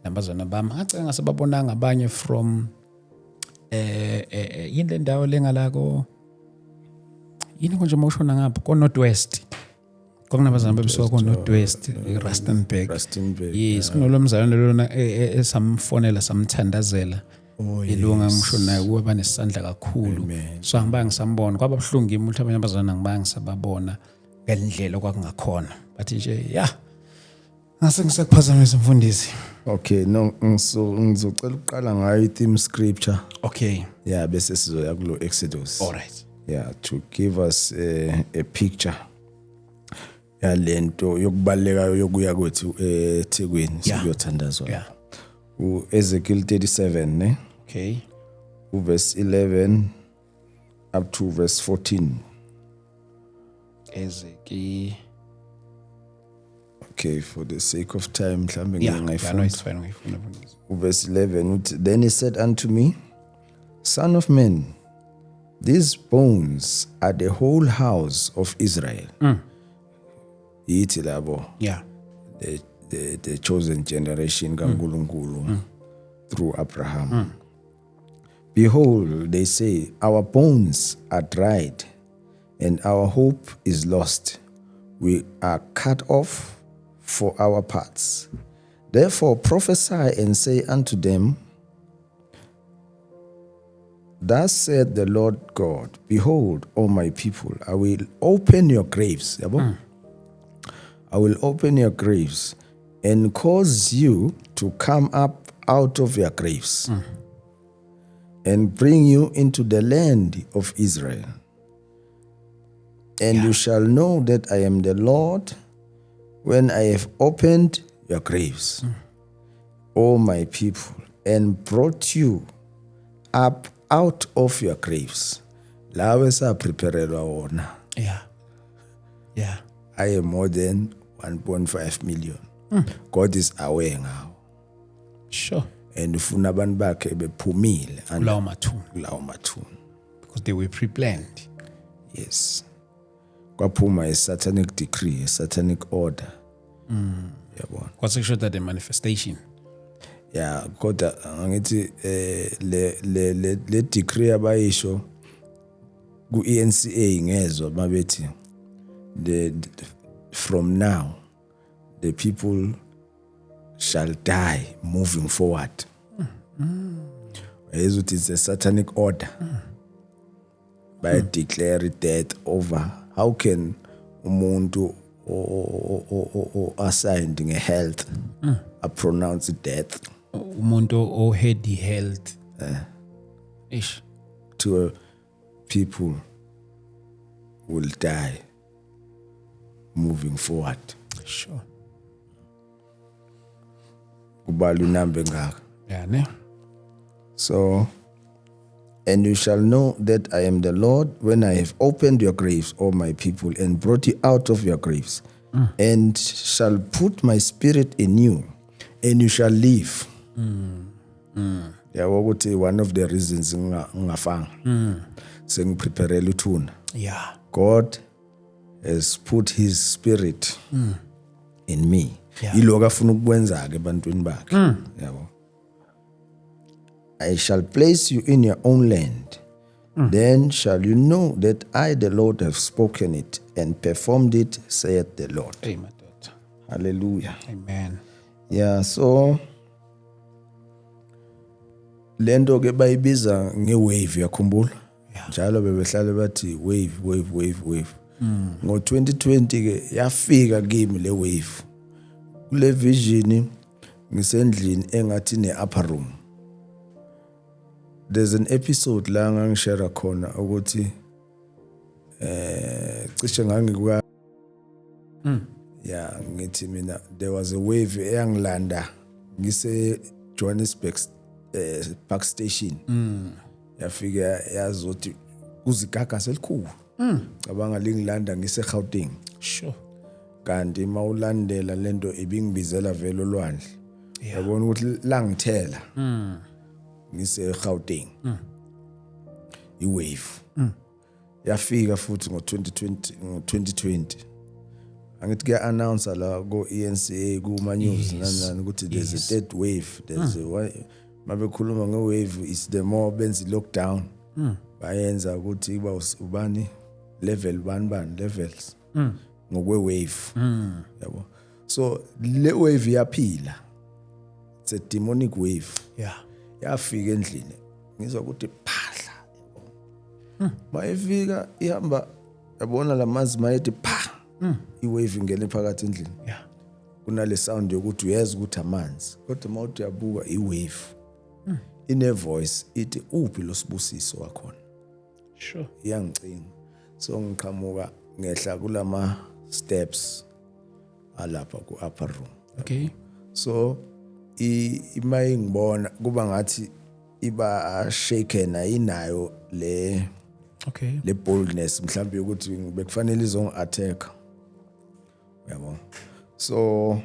nabazana bami ngacela ngasebabonanga abanye from yini le ndawo lengalako yini konje moshona ngapha ko Northwest kokunabazana bebusuka ko Northwest Rustenburg. Yes kunolomzalwane lona esamfonela samthandazela ilunga ngisho naye kuba banesandla kakhulu. So angibanga ngisambona kwaba buhlungu imuntu abanye abazana ngibanga ngisababona ngendlela okwakungakhona but nje ngase ngisekuphazamisa mfundisi.
Okay no ngizocela uqala ngayo i-theme scripture.
Okay.
Yeah bese sizoya kulo Exodus.
All right.
Yeah to give us a picture yalento yokubaleka yokuya kwethu eThekwini siyothandazwa.
Yeah.
Ezekiel 37 ne?
Okay.
Verse 11 up to verse 14.
Ezekiel.
Okay, for the sake of time mhlambe
ngiyayifuna.
Verse 11 then he said unto me, Son of man, these bones are the whole house of Israel. Yithi labo.
Yeah.
The chosen generation kaNkulunkulu through Abraham. Behold, they say, our bones are dried, and our hope is lost. We are cut off for our parts. Therefore prophesy and say unto them, Thus said the Lord God, behold, O my people, I will open your graves. I will open your graves and cause you to come up out of your graves and bring you into the land of Israel. And you shall know that I am the Lord when I have opened your graves, O my people, and brought you up out of your graves. Lawe sa preparelwa wona.
Yeah.
I am more than 1.5 million. God is aware ngawo.
Sure.
And ufuna abantu bakhe bephumile
Kulawo mathuna.
kulawo mathuna.
Because they were pre-planned.
Yes. Kwaphuma a satanic decree, a satanic order. Yabona.
Kwase kusho that the manifestation.
Yeah, kodwa angithi le decree abayisho ku ENCA ngezwe babethi from now the people shall die moving forward. It's a satanic order. By declare death over. How can umuntu or assigned in health a pronounce death
Umuntu o had the health. Ish.
to people will die moving forward?
Sure.
Kubala unambe ngaka.
Yeah, ne?
So, and you shall know that I am the Lord when I have opened your graves, O my people, and brought you out of your graves, and shall put my spirit in you, and you shall live. Yeah, one of the reasons ngafanga sengipreparela uthuna.
Yeah.
God has put his spirit in me.
Yeah.
Iloko afuna ukwenza ke ebantwini bakhe. Yabo. I shall place you in your own land. Then shall you know that I, the Lord, have spoken it and performed it, saith the Lord.
Amen, daughter.
Hallelujah.
Amen.
Yeah, so lento ke bayibiza ngewave yakhumbula. Njalo bebehlale bathi wave. Ngo-2020 ke yafika kimi le wave. Kule vision ngisendlini engathi ne-upper room. There's an episode la ngangishare khona ukuthi cishe ngangikuya yeah ngithi mina there was a wave eyangilanda ngise Johannesburg Park Station yafika yazothi kuzigaga selikhulu cabanga lingilanda ngise Gauteng.
Sure.
Kanti mawulandela lento ibingibizela vele olwandle yabona ukuthi la ngithela ngise Gauteng iwave yafika futhi ngo2020 angithi ke announce la go ENCA kuma news nanani ukuthi there's a third wave, there's a mabekhuluma ngewave is the more benzi lockdown bayenza ukuthi iba ubani level bani levels ngokwe wave yabo. So le wave yaphila, it's a demonic wave.
Yeah.
Yafika endlini ngizwa ukuthi phahla mayifika ihamba yabona lamazi mayethi pha iwave ingene phakathi endlini.
Yeah.
Kunale sound yokuthi uyazi ukuthi amanzi kodwa mawuthi yabuka iwave ine voice ithi uphi lo sibusiso wakhona.
Sure.
Iyangicinga. So ngiqhamuka ngehla kulama steps alapha ku upper room.
Okay.
So imaye ngibona kuba ngathi iba shaken ayinayo le
Okay.
le boldness mhlawumbe ukuthi bekufanele izong attack yabo. So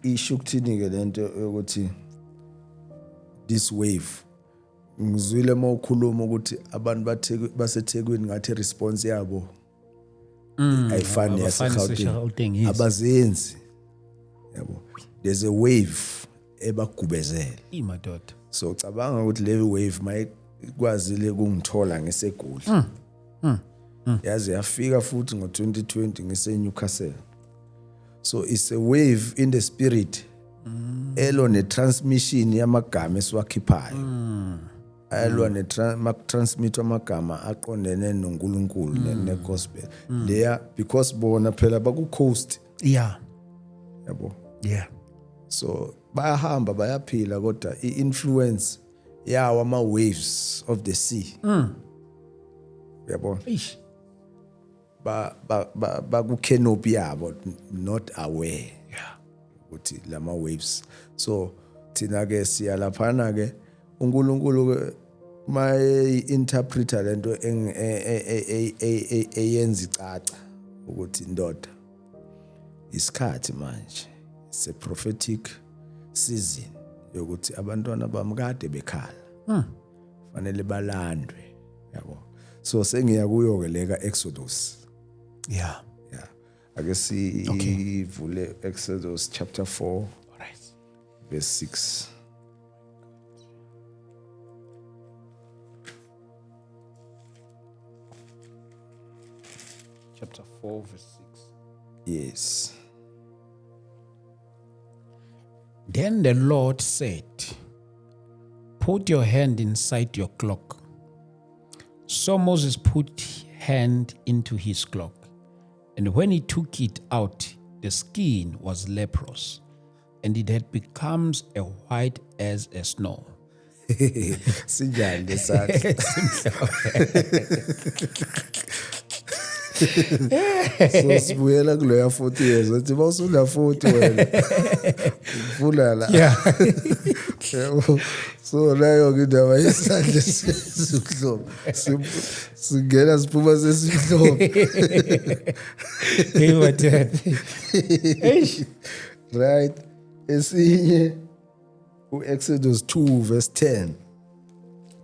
ishukuthini ke lento yokuthi this wave ngizwile mawukhuluma ukuthi abantu baseThekwini ngathi response yabo ayifani
Gauteng,
yaseGauteng
yes.
abazenzi yabo. There's a wave ebagubezele.
Imadoda.
So cabanga ukuthi le wave mayikwazile kungithola ngisegoli. Yazi yafika futhi ngo2020 ngise Newcastle. So it's a wave in the spirit. Elo ne transmission yamagama esiwakhiphayo. Alwa ne transmit amagama aqondene noNkulunkulu ne gospel. There because bona phela baku coast.
Yeah.
Yabo.
Yeah.
So bayahamba bayaphila kodwa iinfluence yawo ama waves of the sea. Yabo.
Eish.
Ba ku canopy yabo not aware.
Yeah.
Ukuthi lama waves. So thina ke siya laphana ke uNkulunkulu ke my interpreter lento eyenza icaca ukuthi indoda isikhathi manje. It's a prophetic season yokuthi abantwana bamkade bekhala. Fanele balandwe. Yabo. So sengiya kuyo ke leka Exodus.
Yeah.
Yeah. Ake sivule Exodus chapter 4.
All right.
Verse 6.
Chapter 4 verse 6.
Yes.
Then the Lord said, put your hand inside your cloak. So Moses put hand into his cloak, and when he took it out, the skin was leprous, and it had become as white as snow.
Sinjani lesakhe. So sibuyela kuloya 40 years uthi bawusula 40 wena. Ufuna la.
Yeah.
So leyo ngindaba yesandla sesihlobo. Singena siphuma sesihlobo.
Hey, what that?
Right. Esinye Exodus 2 verse 10.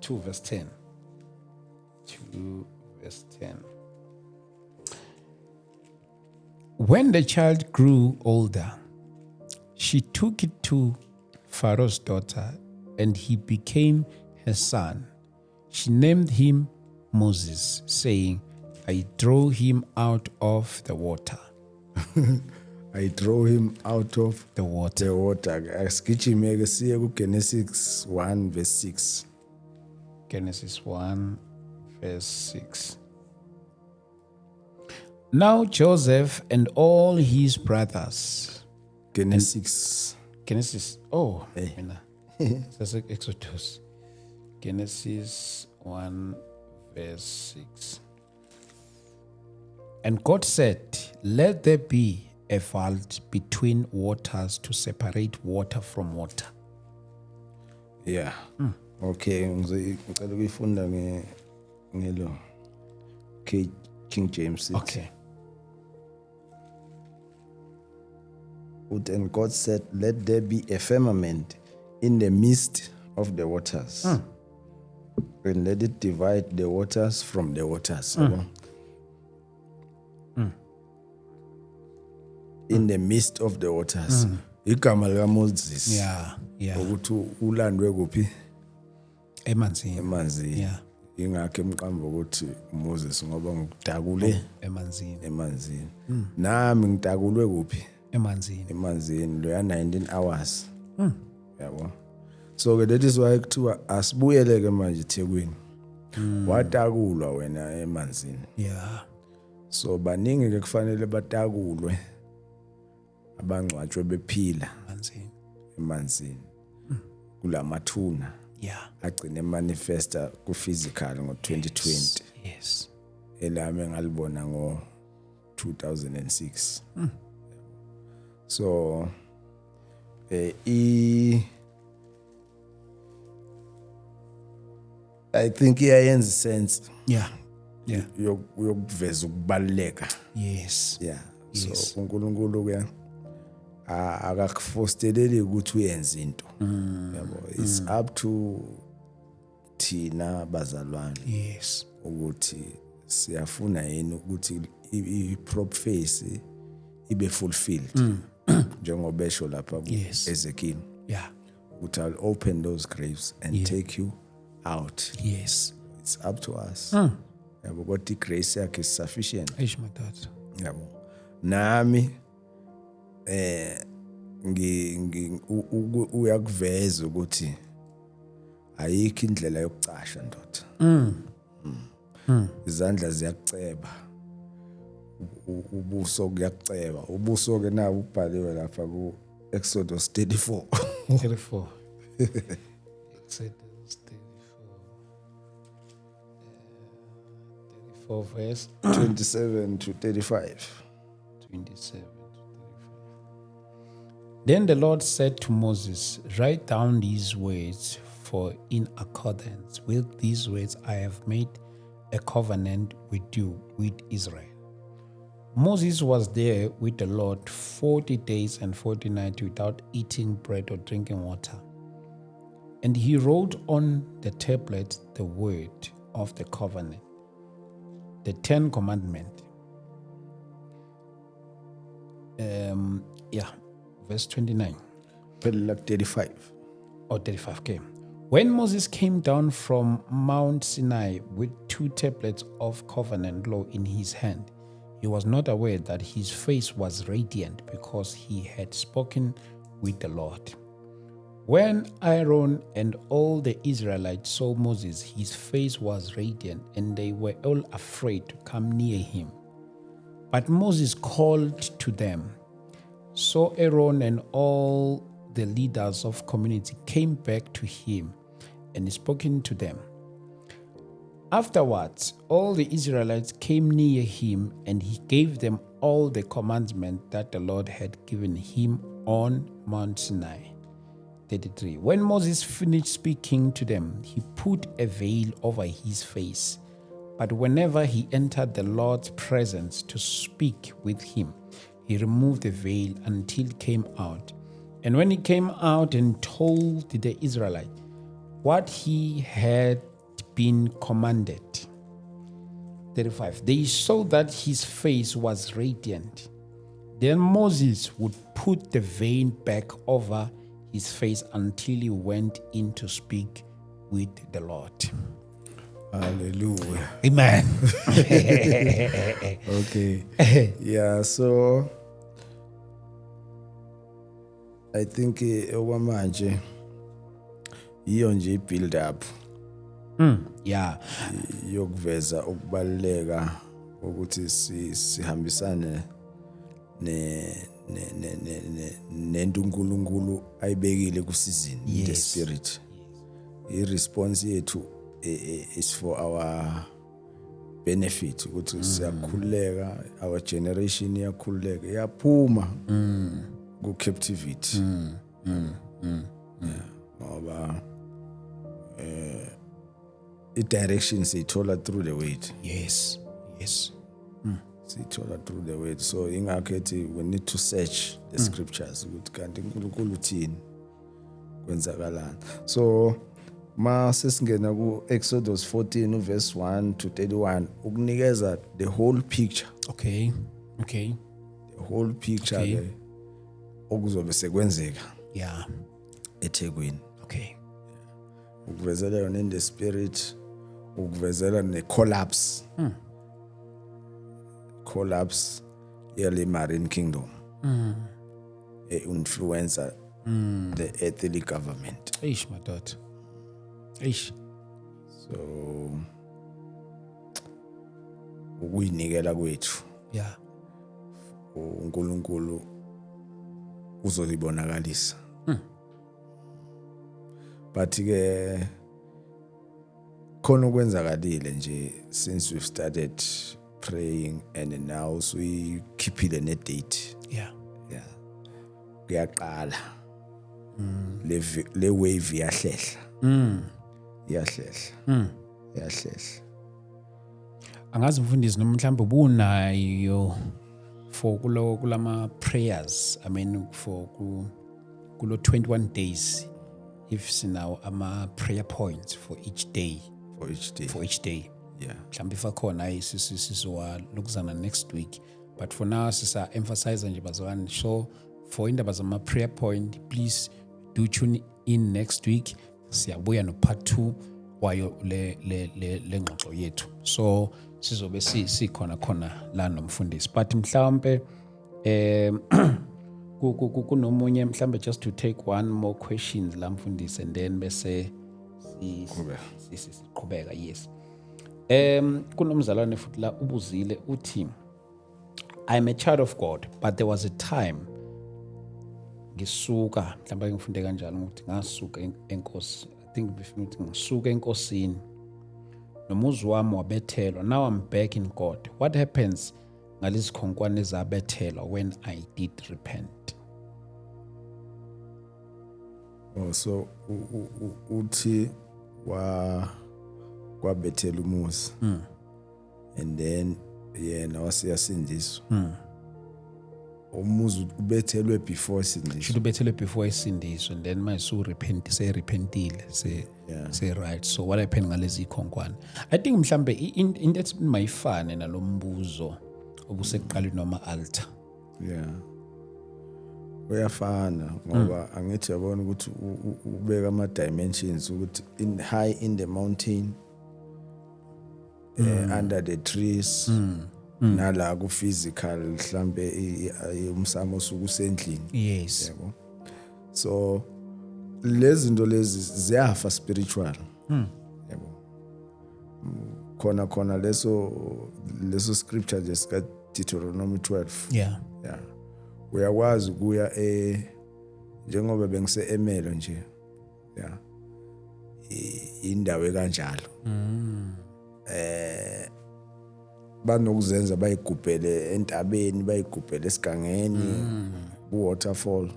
2 verse 10. 2 verse 10. When the child grew older, she took it to Pharaoh's daughter, and he became her son. She named him Moses, saying, I drew him out of the water.
I draw him out of
The water.
the water. Asigijime ke siye ku Genesis 1 verse 6.
Genesis 1 verse 6. Now Joseph and all his brothers.
Genesis.
Oh,
Hey.
mina. That's Exodus. Genesis 1 verse 6. And God said, let there be a vault between waters to separate water from water.
Yeah. Okay, ngicela ukuyifunda ngelo King James.
Okay.
And God said, let there be a firmament in the midst of the waters. And let it divide the waters from the waters. In the midst of the waters. Igama lika Moses.
Yeah. Yeah.
Ukuthi ulandwe kuphi?
Emanzini.
Emanzini.
Yeah.
Ingakho emqamba ukuthi Moses ngoba ngidakule
Emanzini.
emanzini. Nami ngidakulwe kuphi?
Emanzini.
Emanzini lo ya 19 hours. Yabo. So ke that is why kuthiwa asibuyele ke manje eThekwini. Wadakulwa wena emanzini.
Yeah.
So baningi ke kufanele badakulwe abangcwatshwe bephila emanzini. Kulamathuna.
Yeah.
Agcine manifesta ku physical ngo 2020.
Yes.
Elami ngalibona ngo 2006. So I think iyayenza sense.
Yeah. Yeah.
Yokuveza ukubaleka.
Yes.
Yeah.
Yes.
So uNkulunkulu ke akakufosteleli ukuthi uyenze into. Yabo. It's up to thina bazalwane.
Yes.
Ukuthi siyafuna yini ukuthi i-prophecy ibe fulfilled. Njengoba esho lapha ku
Yes.
Ezekiel.
Yeah.
ukuthi I'll open those graves and take you out.
Yes.
It's up to us. Yabo kodwa igrace yakhe is sufficient.
Eish madoda.
Yabo. Nami uyakuveza ukuthi ayikho indlela yokucasha ndoda. Izandla ziyakuceba. Ubuso kuyakuceba. Ubuso ke nawo ubhaliwe lapha ku Exodus 34.
34. Exodus 34 verse
27 to 35.
27 to 35. Then the Lord said to Moses, write down these words, for in accordance with these words I have made a covenant with you, with Israel. Moses was there with the Lord 40 days and 40 nights without eating bread or drinking water. And he wrote on the tablet the word of the covenant, the 10 Commandments. Verse 29.
35.
Or 35, okay. When Moses came down from Mount Sinai with 2 tablets of covenant law in his hand, he was not aware that his face was radiant because he had spoken with the Lord. When Aaron and all the Israelites saw Moses, his face was radiant, and they were all afraid to come near him. But Moses called to them. So Aaron and all the leaders of community came back to him and spoken to them. Afterwards, all the Israelites came near him, and he gave them all the commandments that the Lord had given him on Mount Sinai. 33. When Moses finished speaking to them, he put a veil over his face. But whenever he entered the Lord's presence to speak with him, he removed the veil until he came out. And when he came out and told the Israelites what he had been commanded, 35, they saw that his face was radiant. Then Moses would put the veil back over his face until he went in to speak with the Lord.
Hallelujah.
Amen.
Okay. Yeah, so I think okwamanje iyo nje build up.
Yeah.
Yokuveza ukubaleka ukuthi sihambisane nento uNkulunkulu ayibekile kusizini the spirit. I response yethu is for our benefit ukuthi siyakhuleka, our generation iyakhuleka, iyaphuma ku captivity. Ngoba i-direction siyithola through the word.
Yes.
Siyithola through the word. So ingakho ethi we need to search the scriptures ukuthi kanti uNkulunkulu uthini, kwenzakalani. So ma sesingena ku Exodus 14 verse 1 to 31 ukunikeza the whole picture.
Okay.
The whole picture
Okay.
ke okuzobe sekwenzeka
Yeah.
eThekwini.
Okay.
Ukuvezela yona in the spirit, ukuvezela ne collapse. Collapse yale marine kingdom. Influencer the earthly government.
Eish, my daughter. Eish.
So ukuyinikela kwethu
Yeah.
uNkulunkulu uzolibonakalisa. But ke khona okwenzakalile nje since we've started praying, and now we keep it a date.
Yeah.
Kuyaqala le wave iyahlela. Iyahlela.
Angazi mfundisi noma mhlawumbe ubunayo for kulama prayers, I mean for kulo 21 days, if sinawo ama prayer points for each day. Yeah. Mhlawumbe ifakhona sizowalukuzana next week, but for now sisa emphasize nje bazalwane. So for indaba zama prayer point, please do tune in next week siyabuya no part 2 wayo le ngxoxo yethu. So sizobe sikhona la nomfundisi, but mhlawumbe kunomunye mhlawumbe just to take one more questions la mfundisi and then bese siqhubeka. Yes. Kunomzalwane futhi la ubuzile uthi, I'm a child of God, but there was a time ngisuka mhlawumbe ngifunde kanjalo ukuthi ngasuka enkosi. I think before ukuthi ngisuka enkosini nomuzi wami wabethelwa. Now I'm back in God. What happens ngalezi khonkwane ezabethelwa when I did repent?
So uthi kwabethela umuzi and then yena wasiyasindiswa. Umuzi ubethelwe before isindiswa.
Should ubethelwe before isindiswa and then mase repentile say right. So what happened ngalezi khonkwane? I think mhlambe into ethi mayifane nalombuzo obusekuqaleni noma altar.
Yeah. Uyafana ngoba angithi yabona ukuthi ubeka ama dimensions ukuthi in the mountain, under the trees, nala ku physical mhlambe umsamo usukusendlini.
Yes.
Yabo. So lezi zinto lezi ziyafa spiritual. Yabo. Khona leso scripture just Deuteronomy 12.
Yeah.
Yeah. Uyakwazi kuya njengoba bengise emelo nje. Yeah. Indawo kanjalo. Banokuzenza bayigubhele entabeni, bayigubhele esigangeni, waterfall.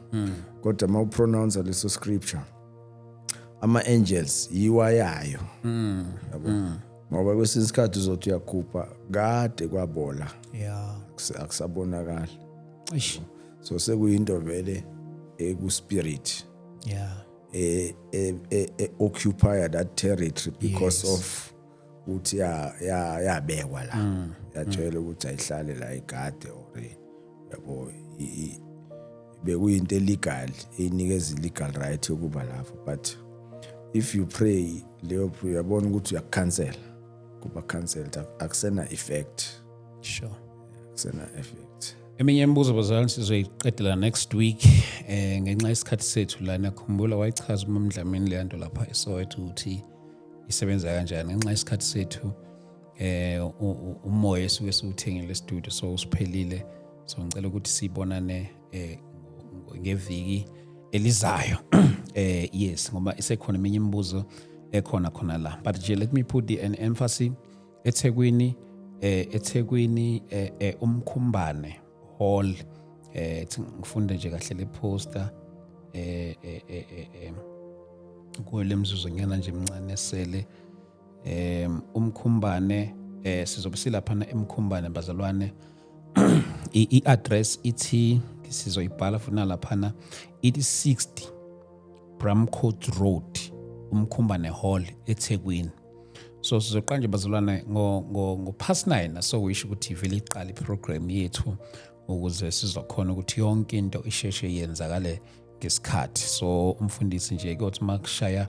Kodwa uma upronounce leso scripture, ama angels yiwayayo. Yabo. Ngoba kwesinye isikhathi uzothi uyakhupha kade kwabola.
Yeah.
Akusabonakala.
Eish.
So sekuyinto vele ku spirit.
Yeah.
Occupy that territory because of uthi yabekwa la. Yatshela ukuthi ayihlale la igade or yabo bekuyinto legal, inikeza legal right yokuba lapho. But if you pray leyo prayer yabona ukuthi uyacancel, kuba cancelled, akusena effect.
Sure.
Akusena effect.
Eminye imibuzo bazalwane sizoyiqedela next week ngenxa yesikhathi sethu lana. Khumbula wayichaza uMdlamini le nto lapha eSoweto ukuthi isebenza kanjani ngenxa yesikhathi sethu. Umoya esuke siwuthengile studio so usiphelile. So ngicela ukuthi sibonane ngeviki elizayo. Yes, ngoba isekhona eminye imibuzo ekhona la. But nje let me put an emphasis eThekwini uMkhumbane Hall. Ngifunde nje kahle le poster kule mzuzu nyana nje mncane sele uMkhumbane sizobe silapha eMkhumbane bazalwane. I-address ithi sizoyibhala funa lapha ithi 60 Bramcote Road uMkhumbane Hall eThekwini. So sizoqanje bazalwane ngo past 9 so wisho ukuthi vele iqala iprogram yethu ukuze sizokhona ukuthi yonke into isheshe yenzakale ngesikhathi. So umfundisi nje ukuthi makushaya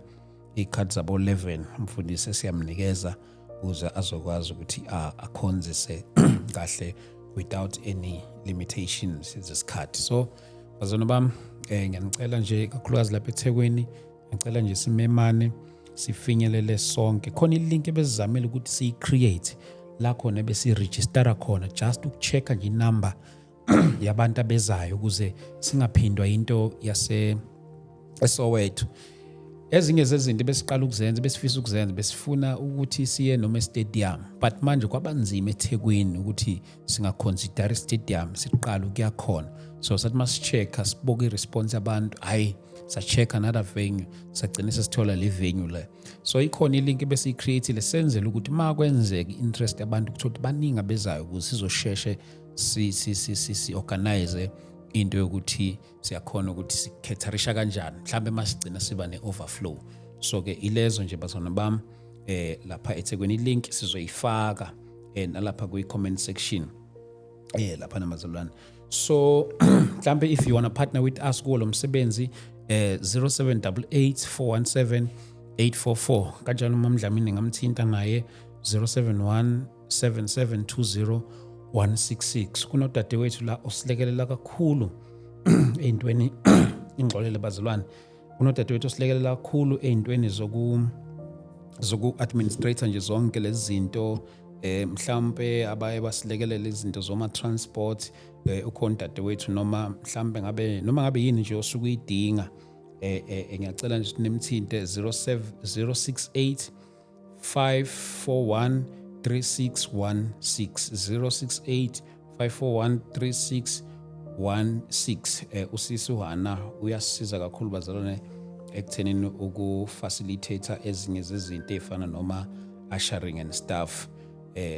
ikhathi zabo 11 umfundisi siyamnikeza ukuze azokwazi ukuthi akhonzise kahle without any limitations isikhathi. So bazalwane bami ngiyanicela nje kakhulukazi lapha eThekwini ngicela nje simemane sifinyelele sonke. Khona ilink ebesizamile ukuthi siyicreate la khona besiregister khona just ukuchecka nje inumber yabantu abezayo ukuze singaphindwa into eSoweto. Ezinye zezinto besiqala ukuzenza besifisa ukuzenza besifuna ukuthi siye noma stadium, but manje kwabanzima eThekwini ukuthi singaconsider stadium siqala ukuyakhona. So sathi masichecka sibuka iresponse yabantu, hayi sachecka another venue, sagcina sesithola le venue le. So ikhona ilink besiyicreateile senzele ukuthi makwenzeka interest yabantu ukuthi baningi abezayo ukuze sizosheshe si organize into yokuthi siyakhona ukuthi sikhetharisha kanjani mhlambe masigcina siba neoverflow. So ke ilezo nje bazona bami lapha eThekwini ilink sizoyifaka nalapha kwi-comment section lapha namazalwane. So mhlambe if you want to partner with us kulo msebenzi 0788 417 844 kanjalo uMama Dlamini ngamthinta naye 071 7720 166. Kunodadewethu la osilekelela kakhulu ey'ntweni ingxolele bazalwane. Kunodadewethu osilekelela kakhulu ey'ntweni zoku-administrator nje zonke lezi zinto, mhlampe abaye basilekelela izinto zoma transport, ukhona dadewethu noma mhlampe ngabe yini nje osuke uyidinga, ngiyacela nje nemthinte 068 541 3616 068 541 3616. Usisi uHana uyasisiza kakhulu bazalwane ekuthenini ukufacilitator ezinye zezinto ezifana noma ushering and stuff.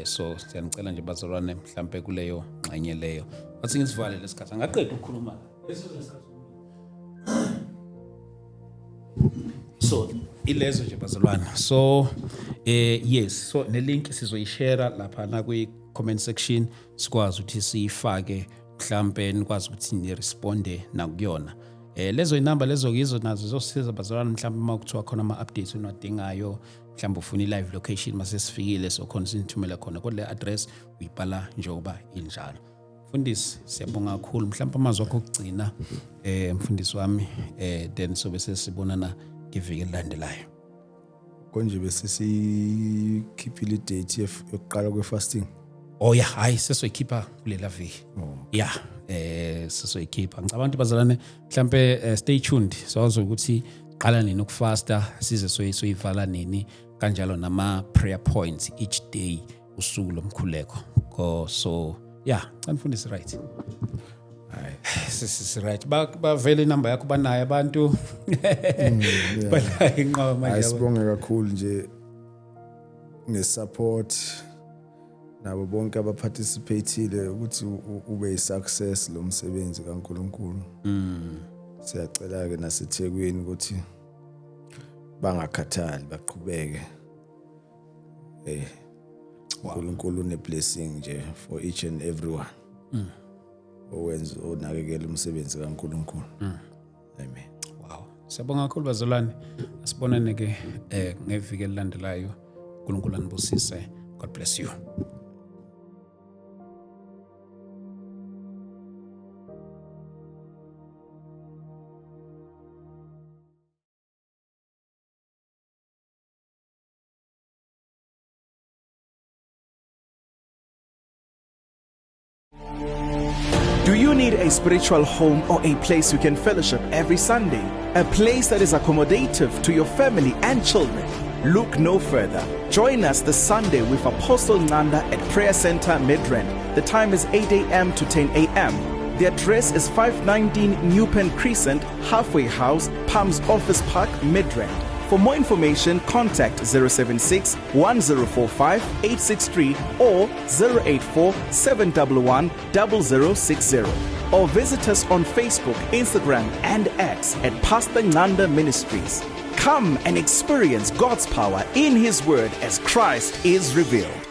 So siyanicela nje bazalwane mhlambe kuleyo ngxenye leyo. Bathi ngisivale lesikhathi angaqeda ukukhuluma. So ilezo nje bazalwane. So yes, so nelink sizoyishare lapha na kwi-comment section sikwazi ukuthi siyifake, mhlambe nikwazi ukuthi niresponde nakuyona. Lezo inamba lezo kizo nazo zosiza bazalwane mhlambe uma kuthiwa khona ama-updates unadingayo, mhlambe ufuna i-live location mase sifikile so khona sinithumela khona kodwa le address uyibhala njengoba injalo. Mfundisi siyabonga kakhulu, mhlambe amazwi akho okugcina mfundisi wami, then sobe sesibonana ngeviki elandelayo.
Konje bese sikhiphile idate yokuqala kwe-fasting.
Oh yeah, hayi sesoyikhipha kulela viki. Yeah, sesoyikhipha. Ngicabanga ukuthi bazalwane mhlambe stay tuned. Sowazi ukuthi qala nini ukufasta, size soyivala nini, kanjalo nama prayer points each day usuku lomkhuleko. So yeah, mfundisi right. Hayi sisi right. Bavele inamba yakho banayo abantu. Bala inqaba manje.
Ayisibonge kakhulu nje ngesupport nabo bonke abaparticipatile ukuthi ube yisuccess lo msebenzi kaNkulunkulu. Siyacela ke naseThekwini ukuthi bangakhathali baqhubeke. uNkulunkulu une blessing nje for each and everyone. Owenza onakekela umsebenzi kaNkulunkulu. Amen.
Wow. Siyabonga kakhulu bazalwane. Asibonane ke ngeviki elilandelayo. uNkulunkulu anibusise. God bless you.
Do you need a spiritual home or a place you can fellowship every Sunday? A place that is accommodative to your family and children? Look no further. Join us this Sunday with Apostle Nanda at Prayer Center Midrand. The time is 8 a.m. to 10 a.m. The address is 519 New Pen Crescent, Halfway House, Palms Office Park, Midrand. For more information, contact 076 1045 863 or 084 711 0060. Or visit us on Facebook, Instagram, and X at Pastor Nanda Ministries. Come and experience God's power in His Word as Christ is revealed.